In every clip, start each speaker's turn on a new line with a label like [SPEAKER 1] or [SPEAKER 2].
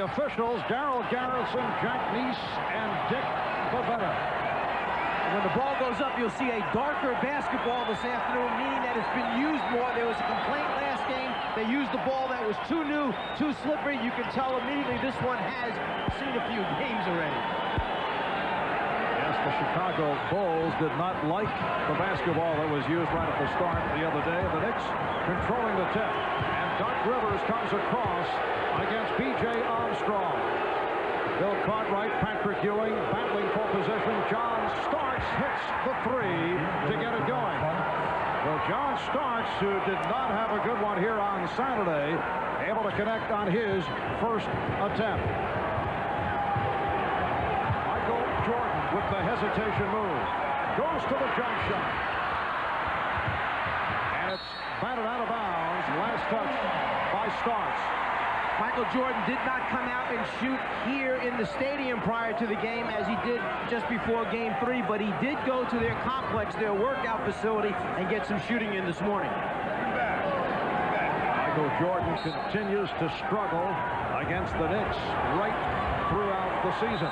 [SPEAKER 1] the officials, Darrell Garrison, Jack Neese, and Dick Bavetta.
[SPEAKER 2] When the ball goes up, you'll see a darker basketball this afternoon, meaning that it's been used more. There was a complaint last game. They used the ball that was too new, too slippery. You can tell immediately this one has seen a few games already.
[SPEAKER 1] Yes, the Chicago Bulls did not like the basketball that was used right at the start the other day. The Knicks controlling the tip. And Doc Rivers comes across against B.J. Armstrong. Bill Cartwright, Patrick Ewing battling for position. John Starks hits the three to get it going. Well, John Starks, who did not have a good one here on Saturday, able to connect on his first attempt. Michael Jordan with the hesitation move. Goes to the jump shot. And it's batted out of bounds. Last touch by Starks.
[SPEAKER 2] Michael Jordan did not come out and shoot here in the stadium prior to the game as he did just before Game 3, but he did go to their complex, their workout facility, and get some shooting in this morning.
[SPEAKER 1] Michael Jordan continues to struggle against the Knicks right throughout the season.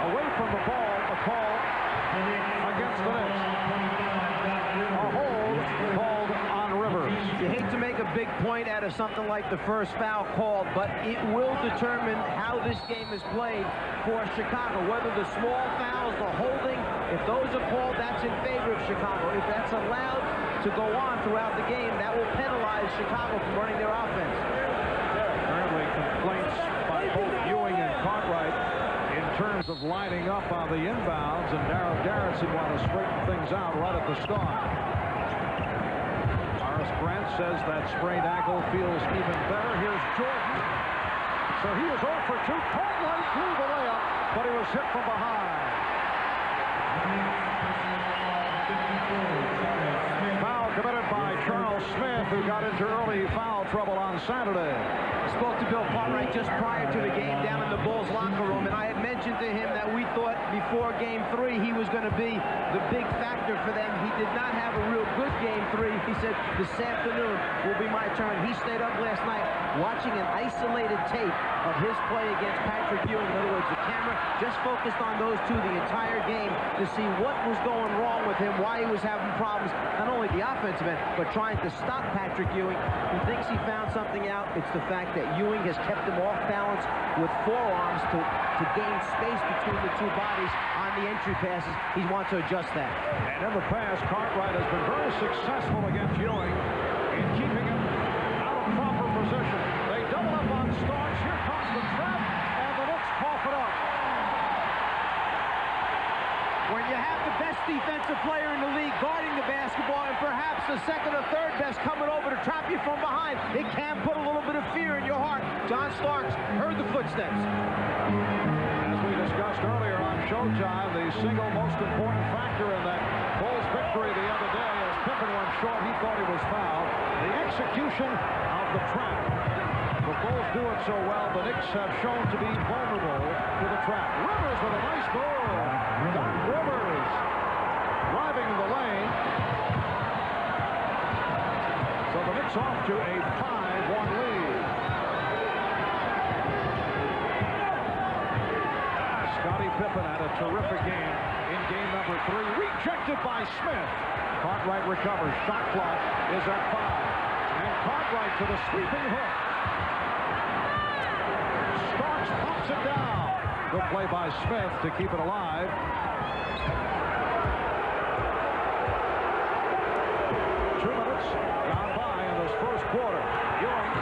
[SPEAKER 1] Away from the ball, a call against the Knicks. A hold called on Rivers.
[SPEAKER 2] You hate to make a big point out of something like the first foul called, but it will determine how this game is played for Chicago. Whether the small fouls, the holding, if those are called, that's in favor of Chicago. If that's allowed to go on throughout the game, that will penalize Chicago from running their offense.
[SPEAKER 1] Apparently complaints by both Ewing and Cartwright in terms of lining up on the inbounds, and Darrell Garrison wanted to straighten things out right at the start. Grant says that sprained ankle feels even better. Here's Jordan. So he is 0 for 2. Cartwright threw the layup, but he was hit from behind. Foul committed by Charles Smith, who got into early foul trouble on Saturday.
[SPEAKER 2] I spoke to Bill Cartwright just prior to the game down in the Bulls locker room, and I had mentioned to him that we thought before Game 3 he was going to be the big factor for them. He did not have a real good Game 3. He said, this afternoon will be my turn. He stayed up last night watching an isolated tape of his play against Patrick Ewing. In other words, the camera just focused on those two the entire game to see what was going wrong with him, why he was having problems, not only the offensive end, but trying to stop Patrick Ewing. He thinks he found something out. It's the fact that Ewing has kept him off balance with forearms to gain space between the two bodies on the entry passes. He wants to adjust that.
[SPEAKER 1] And in the past, Cartwright has been very successful against Ewing in keeping him out of proper position. They double up on Starks. Here comes the trap, and the Knicks cough it up.
[SPEAKER 2] When you have the best defensive player in the league guarding the basketball and perhaps the second or third best coming over to trap you from behind, it can put a little bit of fear in your heart. John Starks heard the footsteps.
[SPEAKER 1] As we discussed earlier on Showtime, the single most important factor in that Bulls victory the other day, as Pippen went short, he thought he was fouled. The execution of the trap. The Bulls do it so well, the Knicks have shown to be vulnerable to the trap. Rivers with a nice goal. Doc Rivers driving the lane. So the Knicks off to a 5-1 lead. Scottie Pippen had a terrific game in game number 3. Rejected by Smith. Cartwright recovers. Shot clock is at 5. And Cartwright to the sweeping hook. Starks pops it down. Good play by Smith to keep it alive. 2 minutes gone by in this first quarter. Ewing.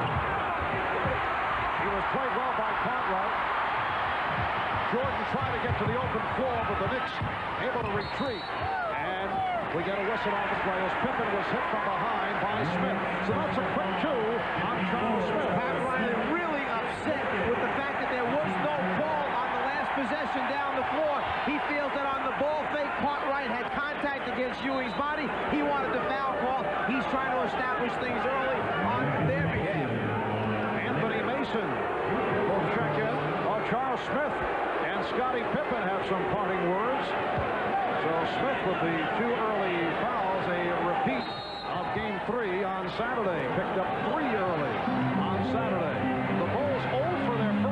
[SPEAKER 1] He was played well by Cartwright. Jordan trying to get to the open floor, but the Knicks able to retreat. And we get a whistle on the play as Pippen was hit from behind by Smith. So that's a quick 2 on Charles Smith.
[SPEAKER 2] Pat Riley really upset with the fact that there was no ball on the last possession down the floor. He feels that on the ball fake, Cartwright had contact against Ewing's body. He wanted the foul call. He's trying to establish things early on their behalf.
[SPEAKER 1] Anthony Mason will check in. Charles Smith and Scottie Pippen have some parting words. So Smith with the 2 early fouls, a repeat of Game 3 on Saturday. Picked up 3 early on Saturday. The Bulls 0 for their first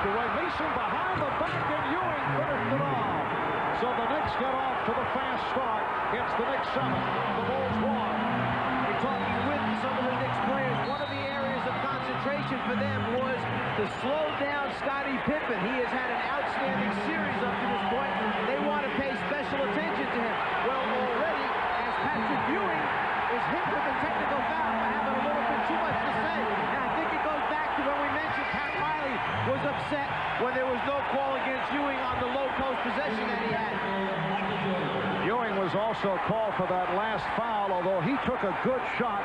[SPEAKER 1] away. Mason behind the back, and Ewing finished it off. So the Knicks get off to the fast start. It's the Knicks 7. The Bulls 1.
[SPEAKER 2] We're talking with some of the Knicks players. One of the areas of concentration for them was to slow down Scottie Pippen. He has had an outstanding series up to this point. They want to pay special attention to him. Well, already, as Patrick Ewing is hit with a technical foul for having a little bit too much to say. And I think it goes back to when we mentioned Pat Riley was upset when there was no call against Ewing on the low post possession that he had.
[SPEAKER 1] Ewing was also called for that last foul, although he took a good shot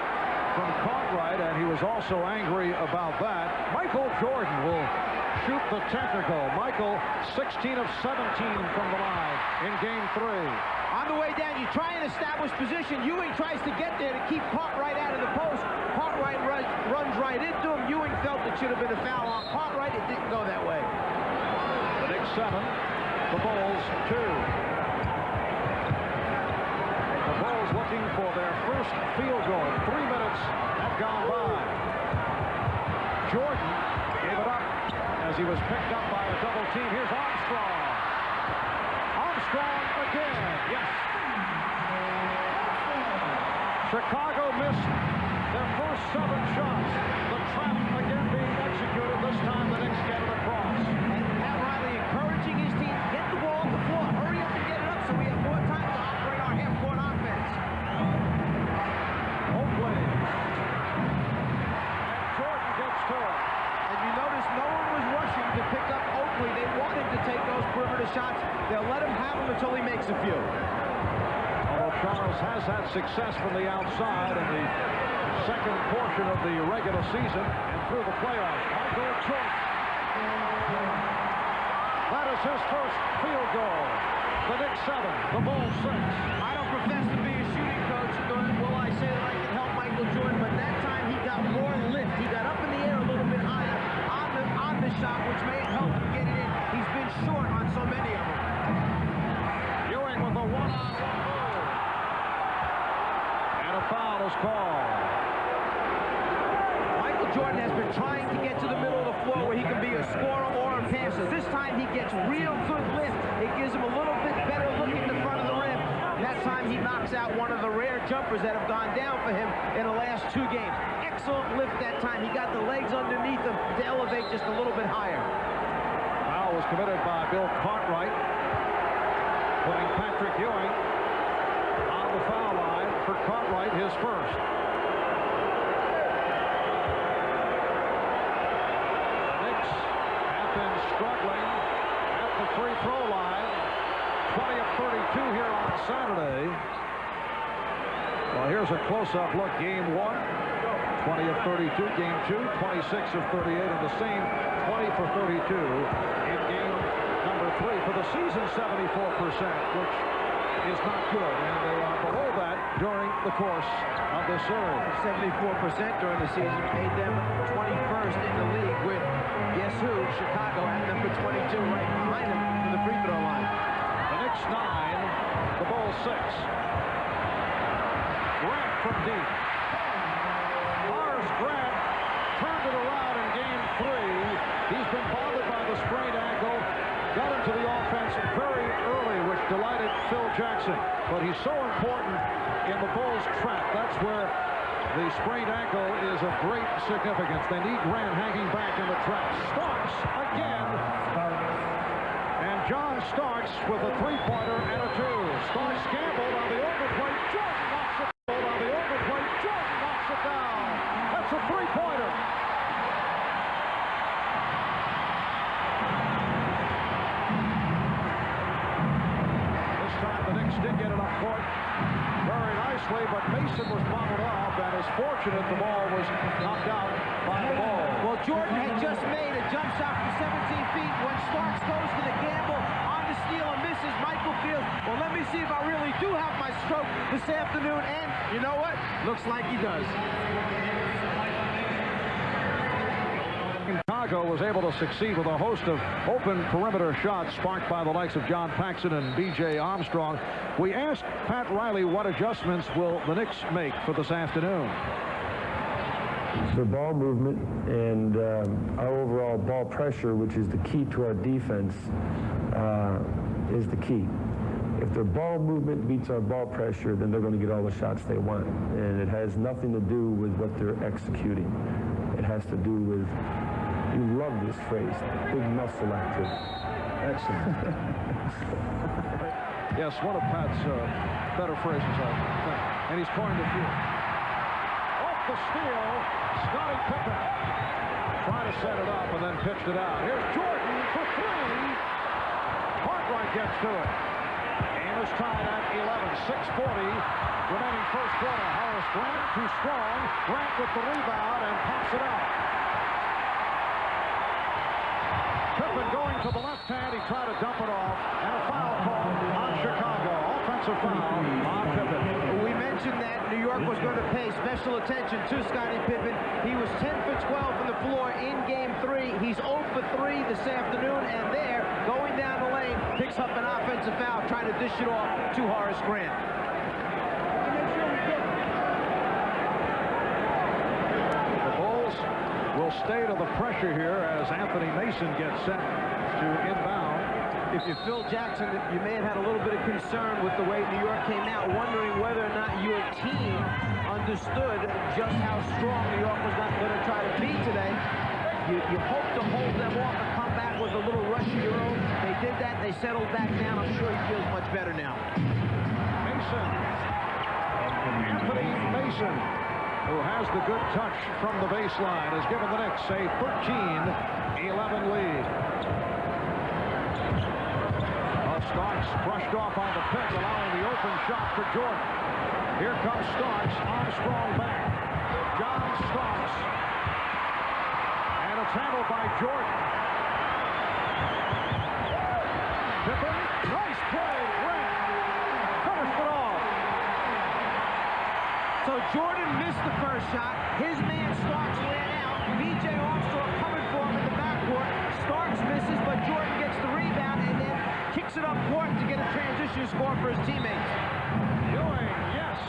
[SPEAKER 1] from Cartwright, and he was also angry about that. Michael Jordan will shoot the technical. Michael, 16 of 17 from the line in Game 3.
[SPEAKER 2] On the way down, you try and establish position. Ewing tries to get there to keep Cartwright out of the post. Cartwright runs right into him. Ewing felt it should have been a foul on Cartwright. It didn't go that way.
[SPEAKER 1] The Knicks 7, the Bulls 2. The Bulls looking for their first field goal. 3 minutes have gone by. Jordan gave it up as he was picked up by a double team. Here's Armstrong. Armstrong again. Yes. Chicago missed their first 7 shots. The trap again being executed. This time the Knicks get it across.
[SPEAKER 2] And Pat Riley encouraging his team, get the ball off the floor. Hurry up and get it up so we have more time to operate our half-court offense.
[SPEAKER 1] Oakley. And Jordan gets to it.
[SPEAKER 2] And you notice no one was rushing to pick up Oakley. They wanted to take those perimeter shots. They'll let him have them until he makes a few.
[SPEAKER 1] Although Charles has had success from the outside in the second portion of the regular season and through the playoffs. Michael Jordan. That is his first field goal. The Knicks 7, the Bulls 6.
[SPEAKER 2] I don't profess to be a shooting coach, nor will I say that I can help Michael Jordan, but that time he got more lift. He got up in the air a little bit higher on the shot, which may help him get it in. He's been short on so many of them.
[SPEAKER 1] Ewing with a one-on-one move. And a foul is called.
[SPEAKER 2] Michael Jordan has been trying to get to the middle of the floor where he can be a scorer or a passer. This time he gets real good lift. It gives him a little bit better look in the front of the rim. That time he knocks out one of the rare jumpers that have gone down for him in the last 2 games. Excellent lift that time. He got the legs underneath him to elevate just a little bit higher.
[SPEAKER 1] Foul was committed by Bill Cartwright, putting Patrick Ewing on the foul line for Cartwright, his first. Knicks have been struggling at the free throw line. 20 of 32 here on Saturday. Well, here's a close-up look. Game 1, 20 of 32. Game 2, 26 of 38. And the same 20 for 32 in game number 3. For the season, 74%, which is not good. And they are below that during the course of this series.
[SPEAKER 2] 74% during the season made them 21st in the league with, guess who, Chicago at number 22 right behind them for the free throw line.
[SPEAKER 1] The Knicks 9, the Bulls 6. Grant from deep. Horace Grant turned it around in game 3. He's been bothered by the sprained ankle. Got into the offense very early, which delighted Phil Jackson. But he's so important in the Bulls' trap. That's where the sprained ankle is of great significance. They need Grant hanging back in the trap. Starks again. And John Starks with a 3-pointer and a 2. Starks gambled on the overplay. Jordan knocks it down. On the overplay. Jordan knocks it down. That's a 3-pointer. This time the Knicks did get it up court very nicely, but Mason was bobbled off, and is fortunate the ball was knocked out by the ball.
[SPEAKER 2] Well, Jordan had just made a jump shot from 17 feet when Starks goes to the gamble on the steal and misses. Michael feels, well, let me see if I really do have my stroke this afternoon, and you know what? Looks like he does.
[SPEAKER 1] Chicago was able to succeed with a host of open perimeter shots sparked by the likes of John Paxson and B.J. Armstrong. We asked Pat Riley what adjustments will the Knicks make for this afternoon.
[SPEAKER 3] Their ball movement and our overall ball pressure, which is the key to our defense, is the key. If their ball movement beats our ball pressure, then they're going to get all the shots they want. And it has nothing to do with what they're executing. It has to do with, you love this phrase, big muscle activity.
[SPEAKER 1] Excellent. Yes, one of Pat's better phrases, I think. And he's coined a few. Off the steal, Scottie Pippen trying to set it up and then pitched it out. Here's Jordan for three. Cartwright gets to it. Game is tied at 11. 6:40 remaining first quarter. Horace Grant too strong. Grant with the rebound and pops it out. Pippen going to the left hand. He tried to dump it off. And a foul call on Chicago. Offensive foul on Pippen.
[SPEAKER 2] We mentioned that New York was going to pay special attention to Scottie Pippen. He was 10 for 12 from the floor in Game 3. He's 0 for 3 this afternoon. And there, going down the lane, picks up an offensive foul, trying to dish it off to Horace Grant.
[SPEAKER 1] The Bulls will stay to the pressure here as Anthony Mason gets set to inbound.
[SPEAKER 2] If you're Phil Jackson, you may have had a little bit of concern with the way New York came out, wondering whether or not your team understood just how strong New York was not going to try to be today. You hope to hold them off and come back with a little rush of your own. They did that. They settled back down. I'm sure he feels much better now.
[SPEAKER 1] Mason. Anthony Mason, who has the good touch from the baseline, has given the Knicks a 13-11 lead. Starks brushed off on the pick, allowing the open shot for Jordan. Here comes Starks, Armstrong back. John Starks. And it's handled by Jordan. Pippen, nice play, Grant. Finished it off.
[SPEAKER 2] So Jordan missed the first shot. His man Starks ran out. B.J. Armstrong coming for him in the backcourt. Starks misses, but Jordan gets the rebound and then kicks it up court to get a transition score for his teammates.
[SPEAKER 1] Ewing, yes,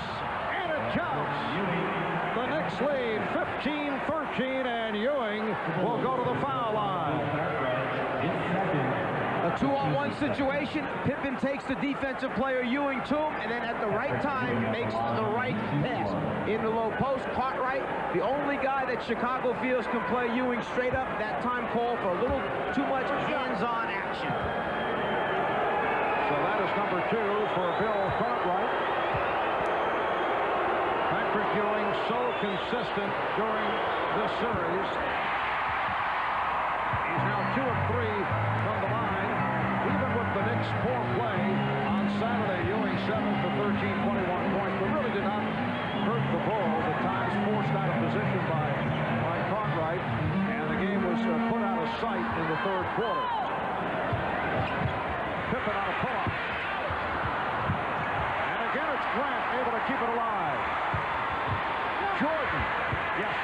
[SPEAKER 1] and it counts. The Knicks lead 15-13, and Ewing will go to the foul line.
[SPEAKER 2] A 2-on-1 situation. Pippen takes the defensive player Ewing to him, and then at the right time makes the right pass. In the low post, Cartwright, the only guy that Chicago feels can play Ewing straight up. That time called for a little too much hands-on action.
[SPEAKER 1] So that is number 2 for Bill Cartwright. Patrick Ewing so consistent during this series. He's now 2 of 3 from the line. Even with the Knicks' poor play on Saturday, Ewing 7 for 13, 21 points, but really did not hurt the Bulls. At times forced out of position by Cartwright, and the game was put out of sight in the third quarter. Pippen on a pull-up. And again, it's Grant able to keep it alive. Jordan. Yes.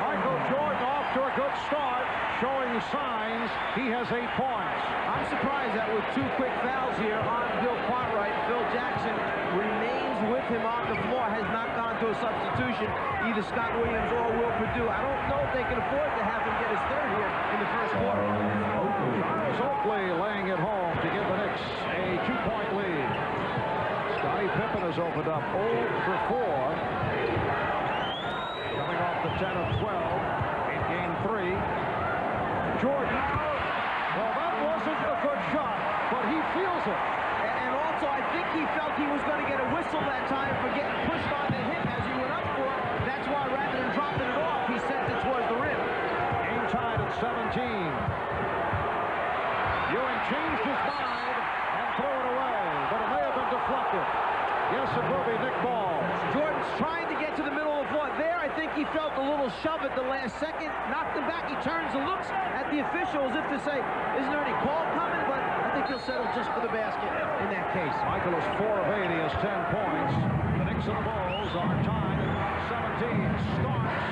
[SPEAKER 1] Michael Jordan off to a good start, showing signs he has 8 points.
[SPEAKER 2] I'm surprised that with 2 quick fouls here on Bill Cartwright, Phil Jackson remains with him on the floor, has not gone to a substitution, either Scott Williams or Will Perdue. I don't know if they can afford to have him get his third here in the first quarter.
[SPEAKER 1] Charles Oakley laying it home to give the Knicks a 2-point lead. Scottie Pippen has opened up 0 for 4. Coming off the 10 of 12 in Game 3. Jordan. Well, that wasn't a good shot, but he feels it.
[SPEAKER 2] And also, I think he felt he was going to get a whistle that time for getting pushed on the hip as he went up for it. That's why rather than dropping it off, he sent it towards the rim.
[SPEAKER 1] Game tied at 17. Ewing changed his mind and threw it away, but it may have been deflected. Yes, it will be Nick Ball.
[SPEAKER 2] Jordan's trying to get to the middle of the floor. There, I think he felt a little shove at the last second, knocked him back. He turns and looks at the official as if to say, isn't there any call coming? But I think he'll settle just for the basket in that case.
[SPEAKER 1] Michael is 4 of 8. He has 10 points. The Knicks and the Bulls are tied at 17. Starks.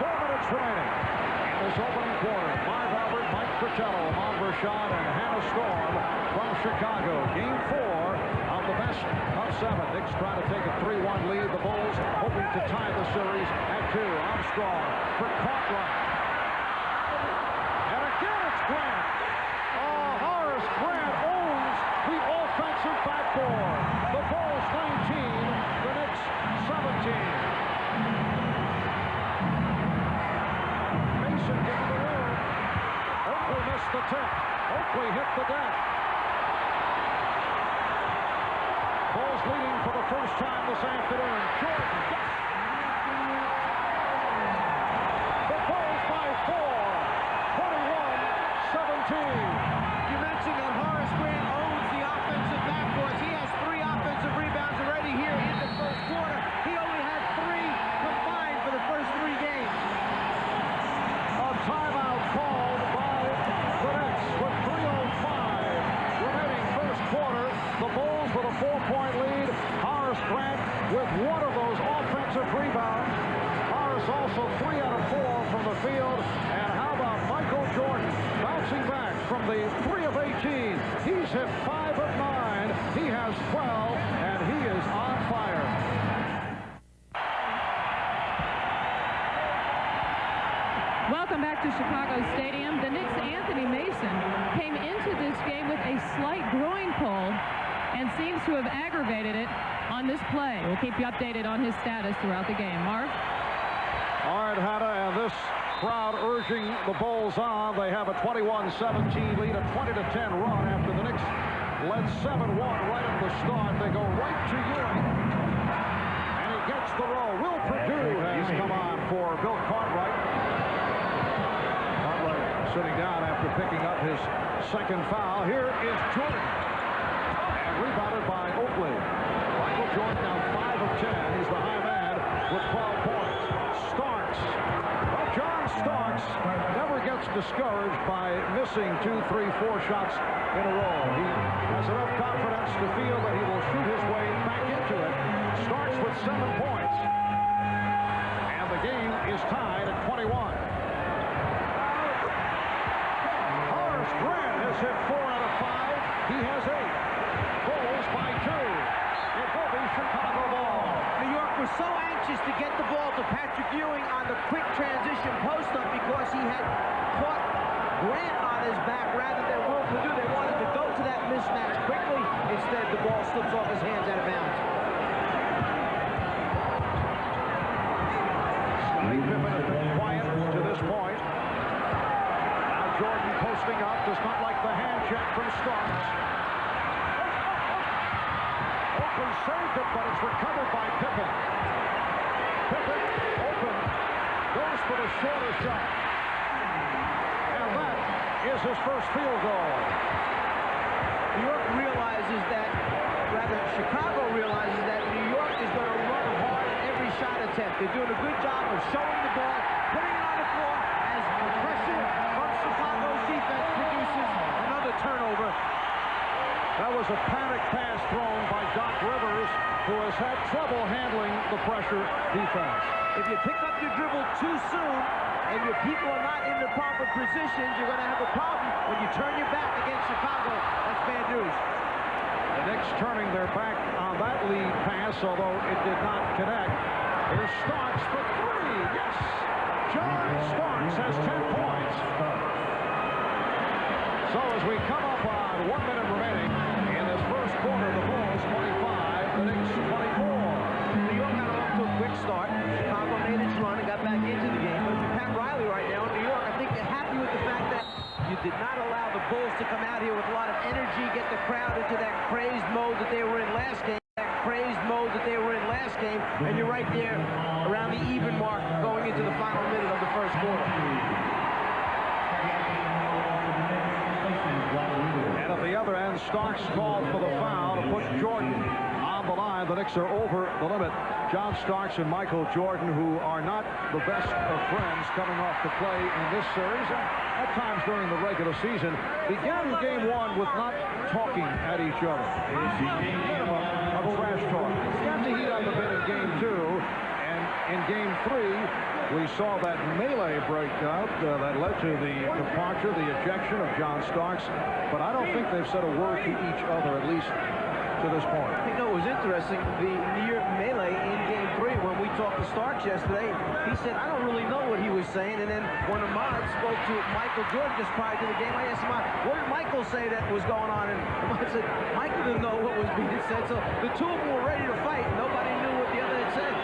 [SPEAKER 1] 4 minutes remaining in this opening quarter. Marv Albert, Mike Fratello, Amon Rashad, and Hannah Storm from Chicago. Game 4 of the best of 7. Knicks trying to take a 3-1 lead. The Bulls hoping to tie the series at 2. Armstrong for Cartwright. And again it's Grant. Horace Grant owns the offensive backboard. The Bulls 19, the Knicks 17. Mason getting the room. Oakley missed the tip. Oakley hit the deck. Bulls leading for the first time this afternoon. Jordan. The Bulls by 4. 21-17.
[SPEAKER 2] You mentioned that Horace Grant owns the offensive backboards. He has 3 offensive rebounds already here in the first quarter. He only had 3 combined for the first 3 games.
[SPEAKER 1] A timeout called by the Knicks with 3:05 remaining first quarter. The Bulls with a 4-point lead. Horace Grant with 1 of those offensive rebounds. Horace also 3 out of 4 from the field. And how about Michael Jordan bouncing back from the 3 of 18. He's hit 5 of 9. He has 12, and he is on fire.
[SPEAKER 4] Welcome back to Chicago Stadium. The Knicks' Anthony Mason came into this game with a slight groin pull and seems to have aggravated it on this play. We'll keep you updated on his status throughout the game. Marv?
[SPEAKER 1] All right, Hannah, and this crowd urging the Bulls on. They have a 21-17 lead, a 20-10 run after the Knicks led 7-1 right at the start. They go right to Ewing, and he gets the roll. Will Perdue has come on for Bill Cartwright. Cartwright sitting down after picking up his second foul. Here is Jordan, and rebounded by Oakley. Michael Jordan now 5 of 10. He's the high man with 12 points. John Starks never gets discouraged by missing 2, 3, 4 shots in a row. He has enough confidence to feel that he will shoot his way back into it. Starks with 7 points. And the game is tied at 21. Horace Grant has hit 4 out of 5. He has 8. Bulls by 2. It will be Chicago ball.
[SPEAKER 2] New York was so anxious to get the ball to Patrick Ewing on the quick transition post-up because he had caught Grant on his back rather than Will Perdue. They wanted to go to that mismatch quickly. Instead, the ball slips off his hands out of bounds.
[SPEAKER 1] Scottie Pippen has been quiet to this point. Now Jordan posting up, does not like the hand check from Starks. Oakley saved it, but it's recovered by Pippen. Pippen, open, goes for the shorter shot. And that is his first field goal.
[SPEAKER 2] New York realizes that, rather, Chicago realizes that New York is going to run hard at every shot attempt. They're doing a good job of showing the ball, putting it on the floor, as the pressure from Chicago's defense produces another turnover.
[SPEAKER 1] That was a panic pass thrown by Doc Rivers, who has had trouble handling the pressure defense.
[SPEAKER 2] If you pick up your dribble too soon and your people are not in the proper positions, you're going to have a problem when you turn your back against Chicago. That's bad news.
[SPEAKER 1] The Knicks turning their back on that lead pass, although it did not connect. Here's Starks for 3. Yes! John Starks has 10 points. So as we come up on 1 minute remaining in this first quarter, the Bulls 25, the Knicks 24.
[SPEAKER 2] New York got off to a quick start. Chicago made its run and got back into the game. But if you're Pat Riley right now in New York, I think they're happy with the fact that you did not allow the Bulls to come out here with a lot of energy, get the crowd into that crazed mode that they were in last game. And you're right there around the even mark going into the final minute of the first quarter.
[SPEAKER 1] And at the other end, Starks called for the foul to put Jordan on the line. The Knicks are over the limit. John Starks and Michael Jordan, who are not the best of friends coming off to play in this series, and at times during the regular season, began Game 1 with not talking at each other. Minimum of trash talk. Began to heat up a bit in Game 2, and in Game 3, we saw that melee break out that led to the departure, the ejection of John Starks. But I don't think they've said a word to each other, at least to this point.
[SPEAKER 2] You know, it was interesting, the near melee in Game 3, when we talked to Starks yesterday, he said, I don't really know what he was saying. And then when Ahmad spoke to Michael Jordan just prior to the game, I asked Ahmad, what did Michael say that was going on? And Ahmad said, Michael didn't know what was being said. So the two of them were ready to fight. Nobody knew what the other had said.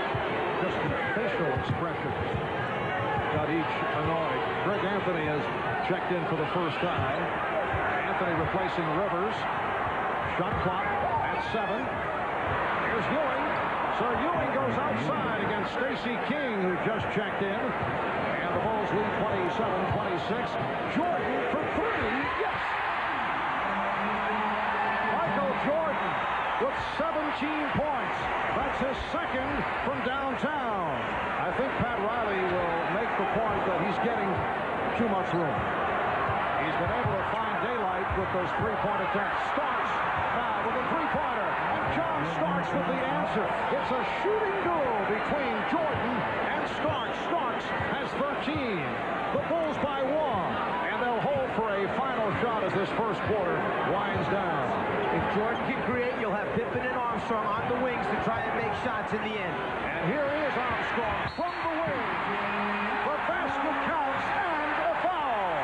[SPEAKER 1] Just the facial expressions got each annoyed. Greg Anthony has checked in for the first time. Anthony replacing Rivers. Shot clock at 7. Here's Ewing. So Ewing goes outside against Stacey King, who just checked in. And the Bulls lead 27-26. Jordan for 3. Yes! Michael Jordan with 17 points. That's his second from downtown. I think Pat Riley will make the point that he's getting too much room. He's been able to find daylight with those three-point attempts. Starks now with a three-pointer. And John Starks with the answer. It's a shooting duel between Jordan and Starks. Starks has 13. The Bulls by 1. And they'll hold for a final shot as this first quarter winds down.
[SPEAKER 2] If Jordan can create, you'll have Pippen and Armstrong on the wings to try and make shots in the end.
[SPEAKER 1] And here is Armstrong from the wing. The basket counts and a foul.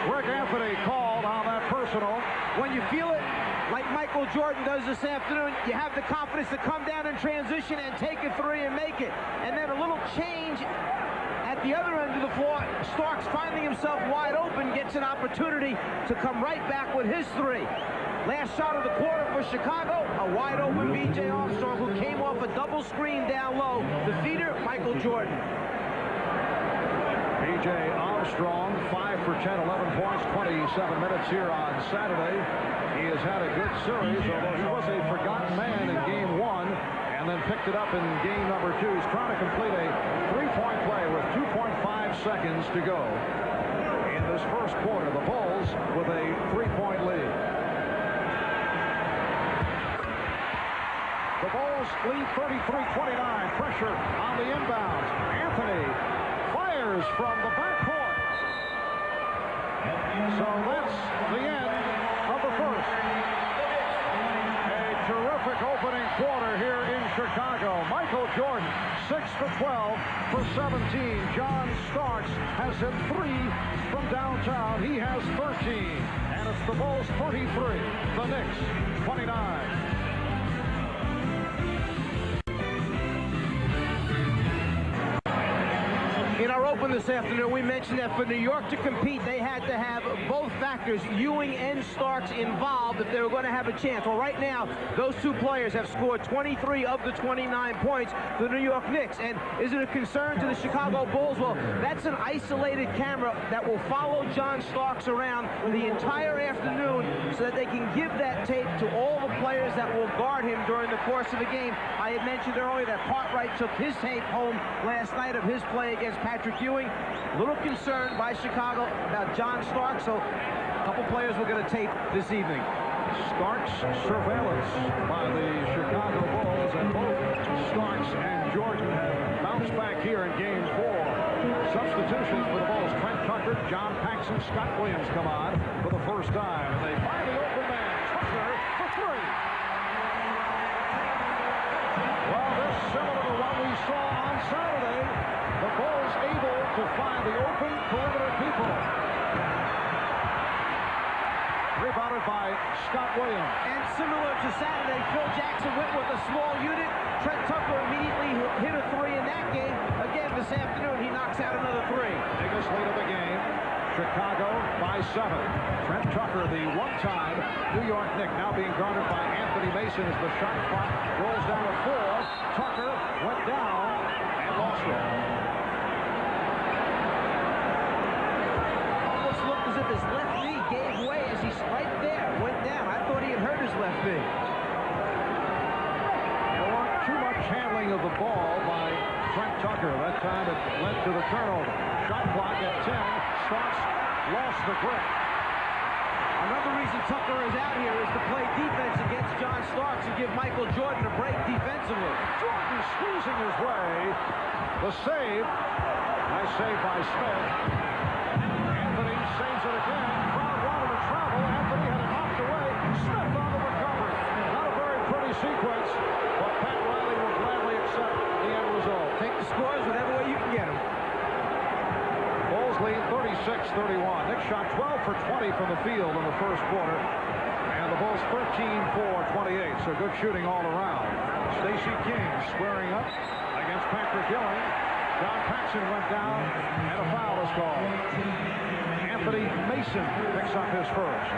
[SPEAKER 1] Greg Anthony called on that personal.
[SPEAKER 2] When you feel it like Michael Jordan does this afternoon, you have the confidence to come down in transition and take a three and make it. And then a little change at the other end of the floor. Starks finding himself wide open, gets an opportunity to come right back with his three. Last shot of the quarter for Chicago, a wide open B.J. Armstrong, who came off a double screen down low. The feeder, Michael Jordan.
[SPEAKER 1] B.J. Armstrong, 5 for 10, 11 points, 27 minutes here on Saturday. He has had a good series, although he was a forgotten man in Game 1 and then picked it up in Game number 2. He's trying to complete a three-point play with 2.5 seconds to go in this first quarter. The Bulls with a three-point lead. The Bulls lead 33-29. Pressure on the inbounds. Anthony fires from the backcourt. So that's the end of the first. A terrific opening quarter here in Chicago. Michael Jordan, 6 for 12 for 17. John Starks has hit 3 from downtown. He has 13. And it's the Bulls 33, the Knicks 29.
[SPEAKER 2] In our open this afternoon, we mentioned that for New York to compete, they had to have both factors, Ewing and Starks, involved if they were going to have a chance. Well, right now, those two players have scored 23 of the 29 points for the New York Knicks. And is it a concern to the Chicago Bulls? Well, that's an isolated camera that will follow John Starks around the entire afternoon so that they can give that tape to all the players that will guard him during the course of the game. I had mentioned earlier that Cartwright took his tape home last night of his play against Patrick Ewing. A little concerned by Chicago about John Starks, so a couple players we're going to tape this evening.
[SPEAKER 1] Starks surveillance by the Chicago Bulls, and both Starks and Jordan have bounced back here in Game 4. Substitutions for the Bulls. Trent Tucker, John Paxson, Scott Williams come on for the first time. And they find the open man, Tucker, for 3. Well, this is similar to what we saw on Saturday. The Bulls able to find the open perimeter people. Rebounded by Scott Williams.
[SPEAKER 2] And similar to Saturday, Phil Jackson went with a small unit. Trent Tucker immediately hit a 3 in that game. Again, this afternoon, he knocks out another 3.
[SPEAKER 1] Biggest lead of the game. Chicago by 7. Trent Tucker, the one-time New York Knick, now being guarded by Anthony Mason as the shot clock rolls down to 4. Tucker went down and lost it.
[SPEAKER 2] Almost looked as if his left knee gave way as he's right there, went down. I thought he had hurt his left knee.
[SPEAKER 1] There wasn't too much handling of the ball by Trent Tucker. That time it led to the turnover. Shot clock at 10. Starks lost the grip.
[SPEAKER 2] Another reason Tucker is out here is to play defense against John Starks and give Michael Jordan a break defensively.
[SPEAKER 1] Jordan squeezing his way. The save. Nice save by Smith. Anthony saves it again. sequence, but Pat Riley will gladly accept the end result.
[SPEAKER 2] Take the scores whatever way you can get them.
[SPEAKER 1] Bulls lead 36-31. Knicks shot 12 for 20 from the field in the first quarter. And the Bulls 13 for 28. So good shooting all around. Stacey King squaring up against Patrick Ewing. John Paxson went down and a foul is called. Anthony Mason picks up his first.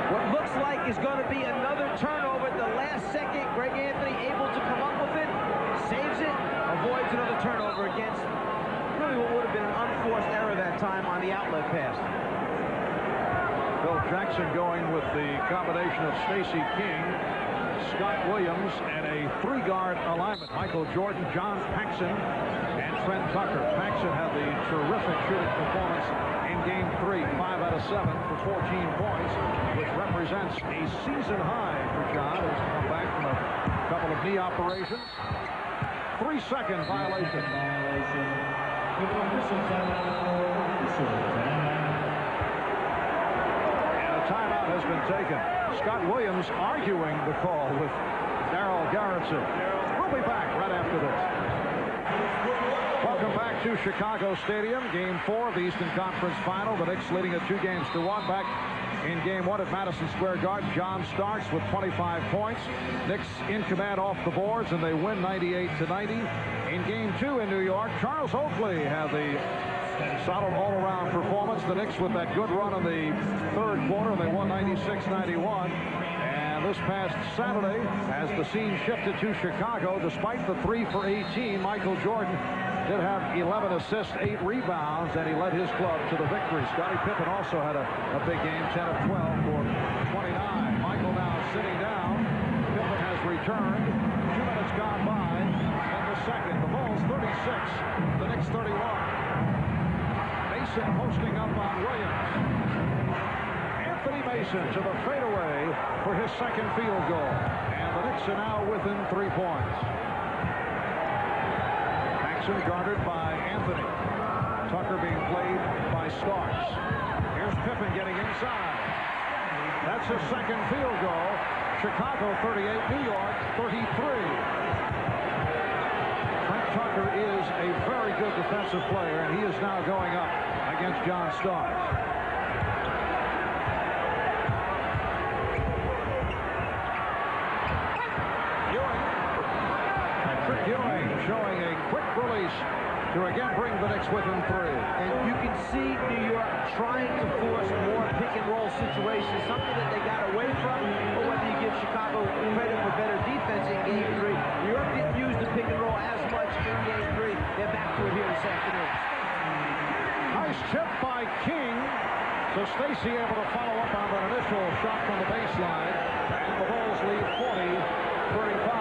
[SPEAKER 2] What looks like is going to be another turnover at the last second. Greg Anthony able to come up with it. Saves it. Avoids another turnover against really what would have been an unforced error that time on the outlet pass.
[SPEAKER 1] Phil Jackson going with the combination of Stacey King, Scott Williams, and a three-guard alignment. Michael Jordan, John Paxson, and Trent Tucker. Paxson had the terrific shooting performance in Game 3, 5 out of 7 for 14 points, which represents a season high for John. He's come back from a couple of knee operations. 3-second violation. Timeout has been taken. Scott Williams arguing the call with Darryl Garretson. We'll be back right after this. Welcome back to Chicago Stadium. Game 4 of the Eastern Conference Final. The Knicks leading it 2-1. Back in Game 1 at Madison Square Garden. John Starks with 25 points. Knicks in command off the boards, and they win 98-90. In Game 2 in New York, Charles Oakley had the solid all-around performance. The Knicks with that good run in the third quarter. They won 96-91. And this past Saturday, as the scene shifted to Chicago, despite the 3 for 18, Michael Jordan did have 11 assists, 8 rebounds, and he led his club to the victory. Scottie Pippen also had a big game, 10 of 12 for 29. Michael now sitting down. Pippen has returned. 2 minutes gone by in the second. The Bulls 36, the Knicks 31. Mason posting up on Williams. Anthony Mason to the fadeaway for his second field goal. And the Knicks are now within 3 points. Paxson guarded by Anthony. Tucker being played by Starks. Here's Pippen getting inside. That's his second field goal. Chicago 38, New York 33. Tucker is a very good defensive player, and he is now going up against John Starks. Patrick Ewing showing a quick release to again bring the Knicks within 3.
[SPEAKER 2] And you can see New York trying to force more pick-and-roll situations, something that they got away from, or whether you give Chicago credit for better defense in Game 3. New York didn't use the pick-and-roll as much in Game 3. They're back to it here this afternoon.
[SPEAKER 1] Nice chip by King. So Stacey able to follow up on an initial shot from the baseline. And the Bulls lead 40-35.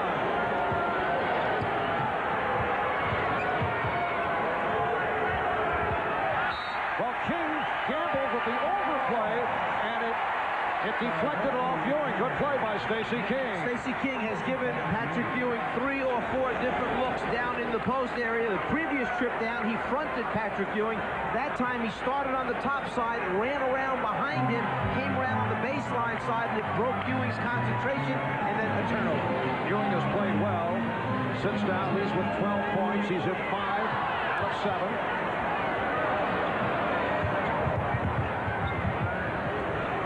[SPEAKER 1] Well, King gambled with the overplay, and it deflected off Ewing. Good play by Stacey King.
[SPEAKER 2] Stacey King has given Patrick Ewing 3 or 4 different looks down in the post area. The previous trip down, he fronted Patrick Ewing. That time, he started on the top side, ran around behind him, came around on the baseline side, and it broke Ewing's concentration, and then a turnover.
[SPEAKER 1] Ewing has played well. Sits down, leads with 12 points. He's at 5 out of 7.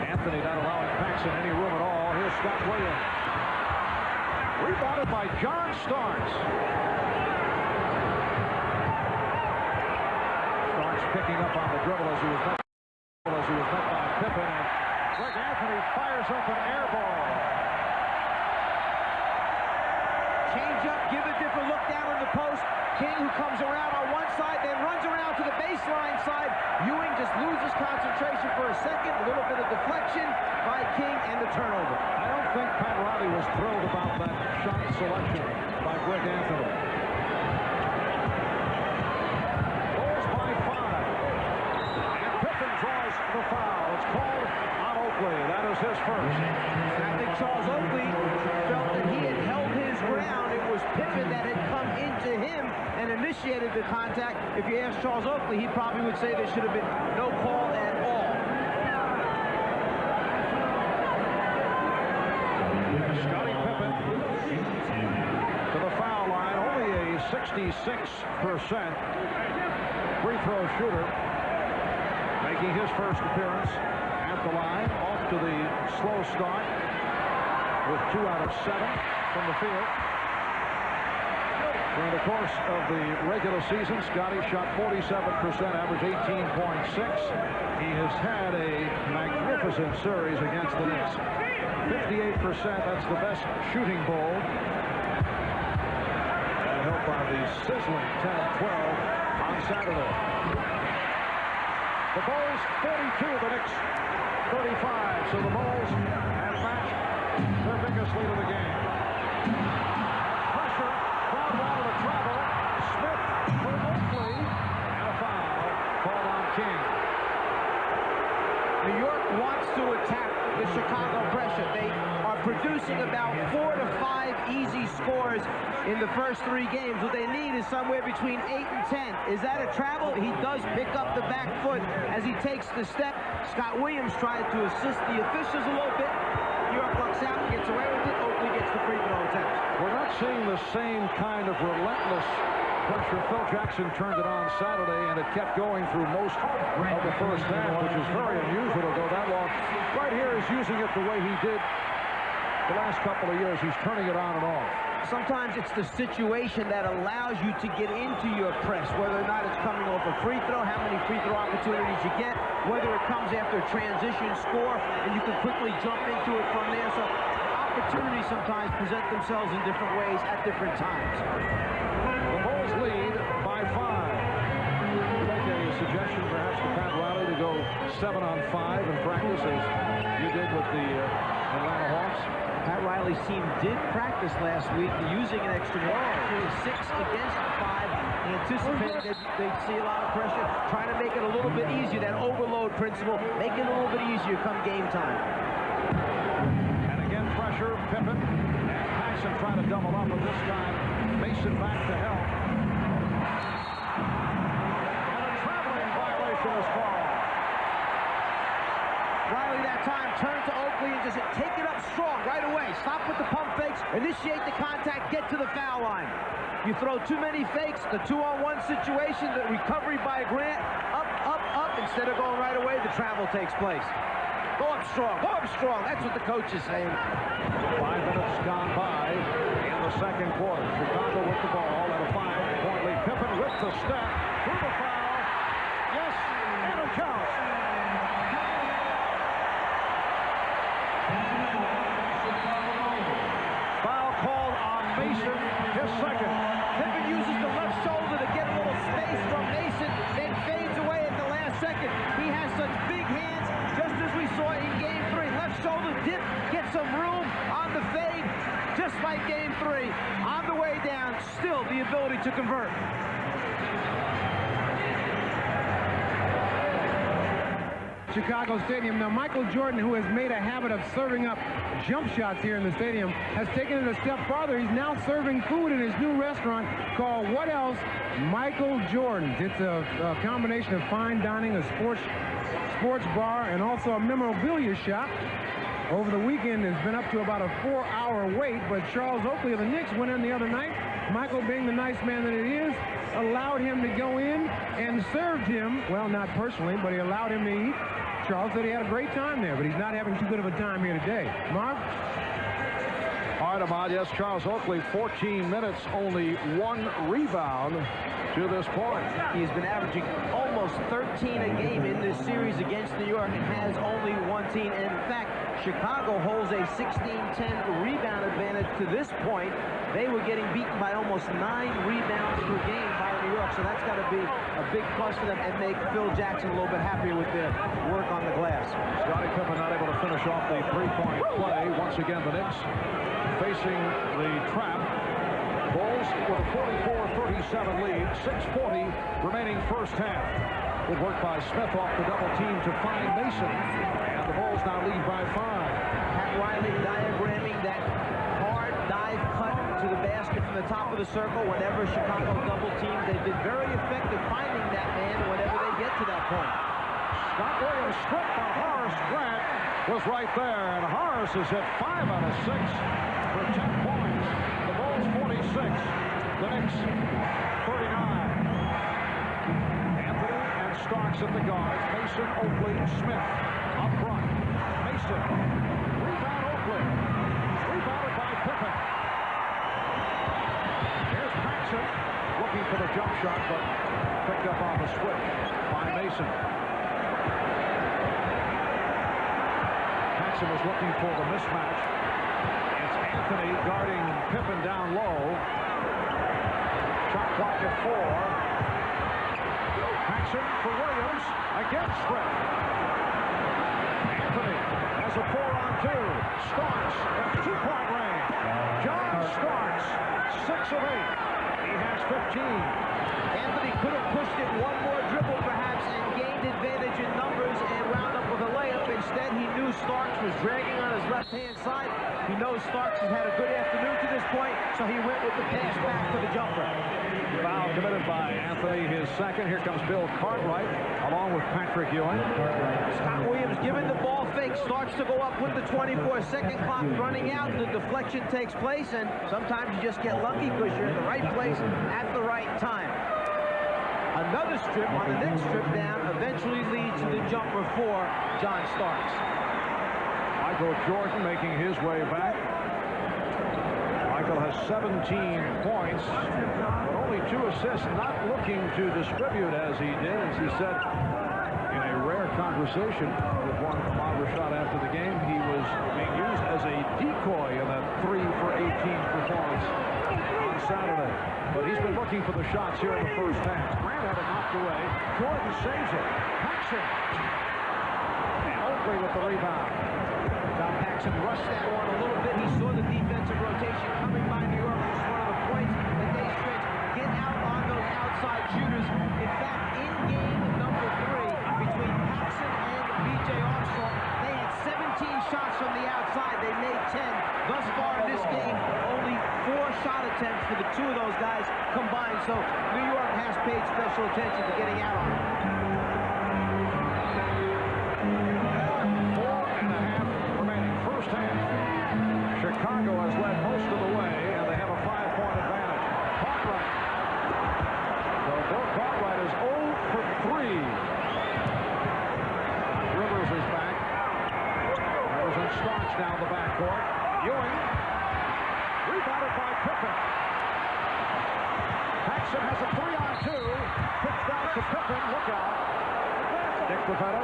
[SPEAKER 1] Anthony not allowing Paxson any room at all. Here's Scott Williams. Rebounded by John Starks. Starks picking up on the dribble as he was met by Pippen. And Greg Anthony fires up an air ball.
[SPEAKER 2] Change up, give a different look down in the post. King, who comes around on one side, then runs around to the baseline side. Ewing just loses concentration for a second. A little bit of deflection by King and the turnover.
[SPEAKER 1] I don't think Pat Riley was thrilled about that shot selection by Greg Anthony. Bulls by 5. And Pippen draws the foul. It's called on Oakley. That is his first.
[SPEAKER 2] And I think Charles Oakley felt that he had held his ground. It was Pippen that had come into him and initiated the contact. If you ask Charles Oakley, he probably would say there should have been no call at all.
[SPEAKER 1] 66% free throw shooter, making his first appearance at the line. Off to the slow start with 2 out of 7 from the field. During the course of the regular season, Scotty shot 47%, average 18.6. He has had a magnificent series against the Knicks. 58%, that's the best shooting ball. And helped by the sizzling 10-12 on Saturday. The Bulls 42, the Knicks 35. So the Bulls have matched their biggest lead of the game. Pressure, crowd wanted to travel. Smith for Oakley, and a foul called on King.
[SPEAKER 2] New York wants to attack the Chicago pressure. They are producing about 4 to 5 easy scores in the first 3 games. What they need is somewhere between 8 and 10. Is that a travel? He does pick up the back foot as he takes the step. Scott Williams tried to assist the officials a little bit. New York lucks out and gets away with it. Oakley gets the free throw attempt.
[SPEAKER 1] We're not seeing the same kind of relentless pressure. Phil Jackson turned it on Saturday, and it kept going through most of the first half, which is very unusual to go that long. Right here is using it the way he did the last couple of years. He's turning it on and off.
[SPEAKER 2] Sometimes it's the situation that allows you to get into your press, whether or not it's coming off a free throw, how many free throw opportunities you get, whether it comes after a transition score, and you can quickly jump into it from there. So opportunities sometimes present themselves in different ways at different times.
[SPEAKER 1] The Bulls lead by 5. Make a suggestion perhaps to Pat Riley to go 7 on 5 in practice as you did with the Atlanta Hawks.
[SPEAKER 2] Pat Riley's team did practice last week using an extra ball. 6 against 5. He anticipated that they'd see a lot of pressure, trying to make it a little bit easier, that overload principle, make it a little bit easier come game time.
[SPEAKER 1] And again, pressure, Pippen, and Paxson trying to double up, but this time Mason back to help. And a traveling violation is called.
[SPEAKER 2] Riley that time turned to Oakley and just take it up strong right away. Stop with the pump fakes, initiate the contact, get to the foul line. You throw too many fakes, the 2-on-1 situation, the recovery by Grant, up, up, up. Instead of going right away, the travel takes place. Go up strong, go up strong. That's what the coach is saying.
[SPEAKER 1] 5 minutes gone by in the second quarter. Chicago with the ball at a 5-point lead. Pippen with the step, through the foul. Yes, and it counts. Foul called on Mason, his second.
[SPEAKER 2] Pippen uses the left shoulder to get a little space from Mason, then fades away at the last second. He has such big hands, just as we saw in Game 3. Left shoulder dip, get some room on the fade, just like Game 3. On the way down, still the ability to convert.
[SPEAKER 5] Chicago Stadium. Now, Michael Jordan, who has made a habit of serving up jump shots here in the stadium, has taken it a step farther. He's now serving food in his new restaurant called What Else? Michael Jordan's. It's a combination of fine dining, a sports bar, and also a memorabilia shop. Over the weekend, it's been up to about a 4-hour wait, but Charles Oakley of the Knicks went in the other night. Michael, being the nice man that it is, allowed him to go in and served him, well, not personally, but he allowed him to eat. Charles said he had a great time there, but he's not having too good of a time here today. Marv?
[SPEAKER 1] All right, Ahmad, yes, Charles Oakley, 14 minutes, only 1 rebound to this point.
[SPEAKER 2] He's been averaging almost 13 a game in this series against New York and has only 1 team. And in fact, Chicago holds a 16-10 rebound advantage to this point. They were getting beaten by almost 9 rebounds per game by New York, so that's got to be a big plus for them and make Phil Jackson a little bit happier with their work on the glass.
[SPEAKER 1] Scottie Pippen not able to finish off the 3-point play. Once again, the Knicks facing the trap. Bulls with a 44-37 lead, 6:40 remaining first half. Good work by Smith off the double team to find Mason, and the Bulls now lead by 5.
[SPEAKER 2] Pat Riley diagramming that hard dive cut to the basket from the top of the circle whenever Chicago double teams. They've been very effective finding that man whenever they get to that point.
[SPEAKER 1] Scott Williams stripped, but Horace Grant was right there, and Horace has hit 5 out of 6 for 10 points. The Bulls 46, the Knicks 39. Anthony and Starks at the guards. Mason, Oakley, Smith up front. Mason. Rebound Oakley. Rebounded by Pippen. Here's Paxson looking for the jump shot, but picked up on the switch by Mason. Paxson was looking for the mismatch. It's Anthony guarding Pippen down low. Shot clock at 4. Paxson for Williams against Strick. Anthony has a 4-on-2. Starks at 2-point range. John Starks, 6 of 8. He has 15.
[SPEAKER 2] Anthony could have pushed it one more dribble perhaps and gained advantage in numbers and wound up with a layup. Instead, he knew Starks was dragging on his left-hand side. He knows Starks has had a good afternoon to this point, so he went with the pass back for the jumper.
[SPEAKER 1] Foul committed by Anthony, his second. Here comes Bill Cartwright along with Patrick Ewing.
[SPEAKER 2] Scott Williams giving the ball fake, starts to go up with the 24-second clock running out. The deflection takes place, and sometimes you just get lucky because you're in the right place at the right time. Another strip on the next strip down eventually leads to the jumper for John Starks.
[SPEAKER 1] Michael Jordan making his way back. Michael has 17 points, but only 2 assists, not looking to distribute as he did, as he said in a rare conversation with one Ahmad Rashad after the game. He was being used as a decoy in that 3 for 18 performance on Saturday. But he's been looking for the shots here in the first half. Grant had it knocked away. Jordan saves it. Paxson. And Oakley with the rebound.
[SPEAKER 2] John Paxson rushed that one a little bit. He saw the defensive rotation coming by New York. It was one of the points that they stretched. Get out on those outside shooters. In fact, in game number 3, between Paxson and B.J. Armstrong, they had 17 shots from the outside. They made 10. Thus far in this game, only 4 shot attempts for the 2 of those guys combined. So New York has paid special attention to getting out on it.
[SPEAKER 1] 4.5 remaining. First half. Chicago has led most of the way, and they have a 5-point advantage. Cartwright. So Bill Cartwright is 0 for 3. Rivers is back. Rivers and Starks down the backcourt. Ewing. Rebounded by Pippen. Paxson has a 3-on-2. Pitched out to Pippen. Look out. Dick Pavetta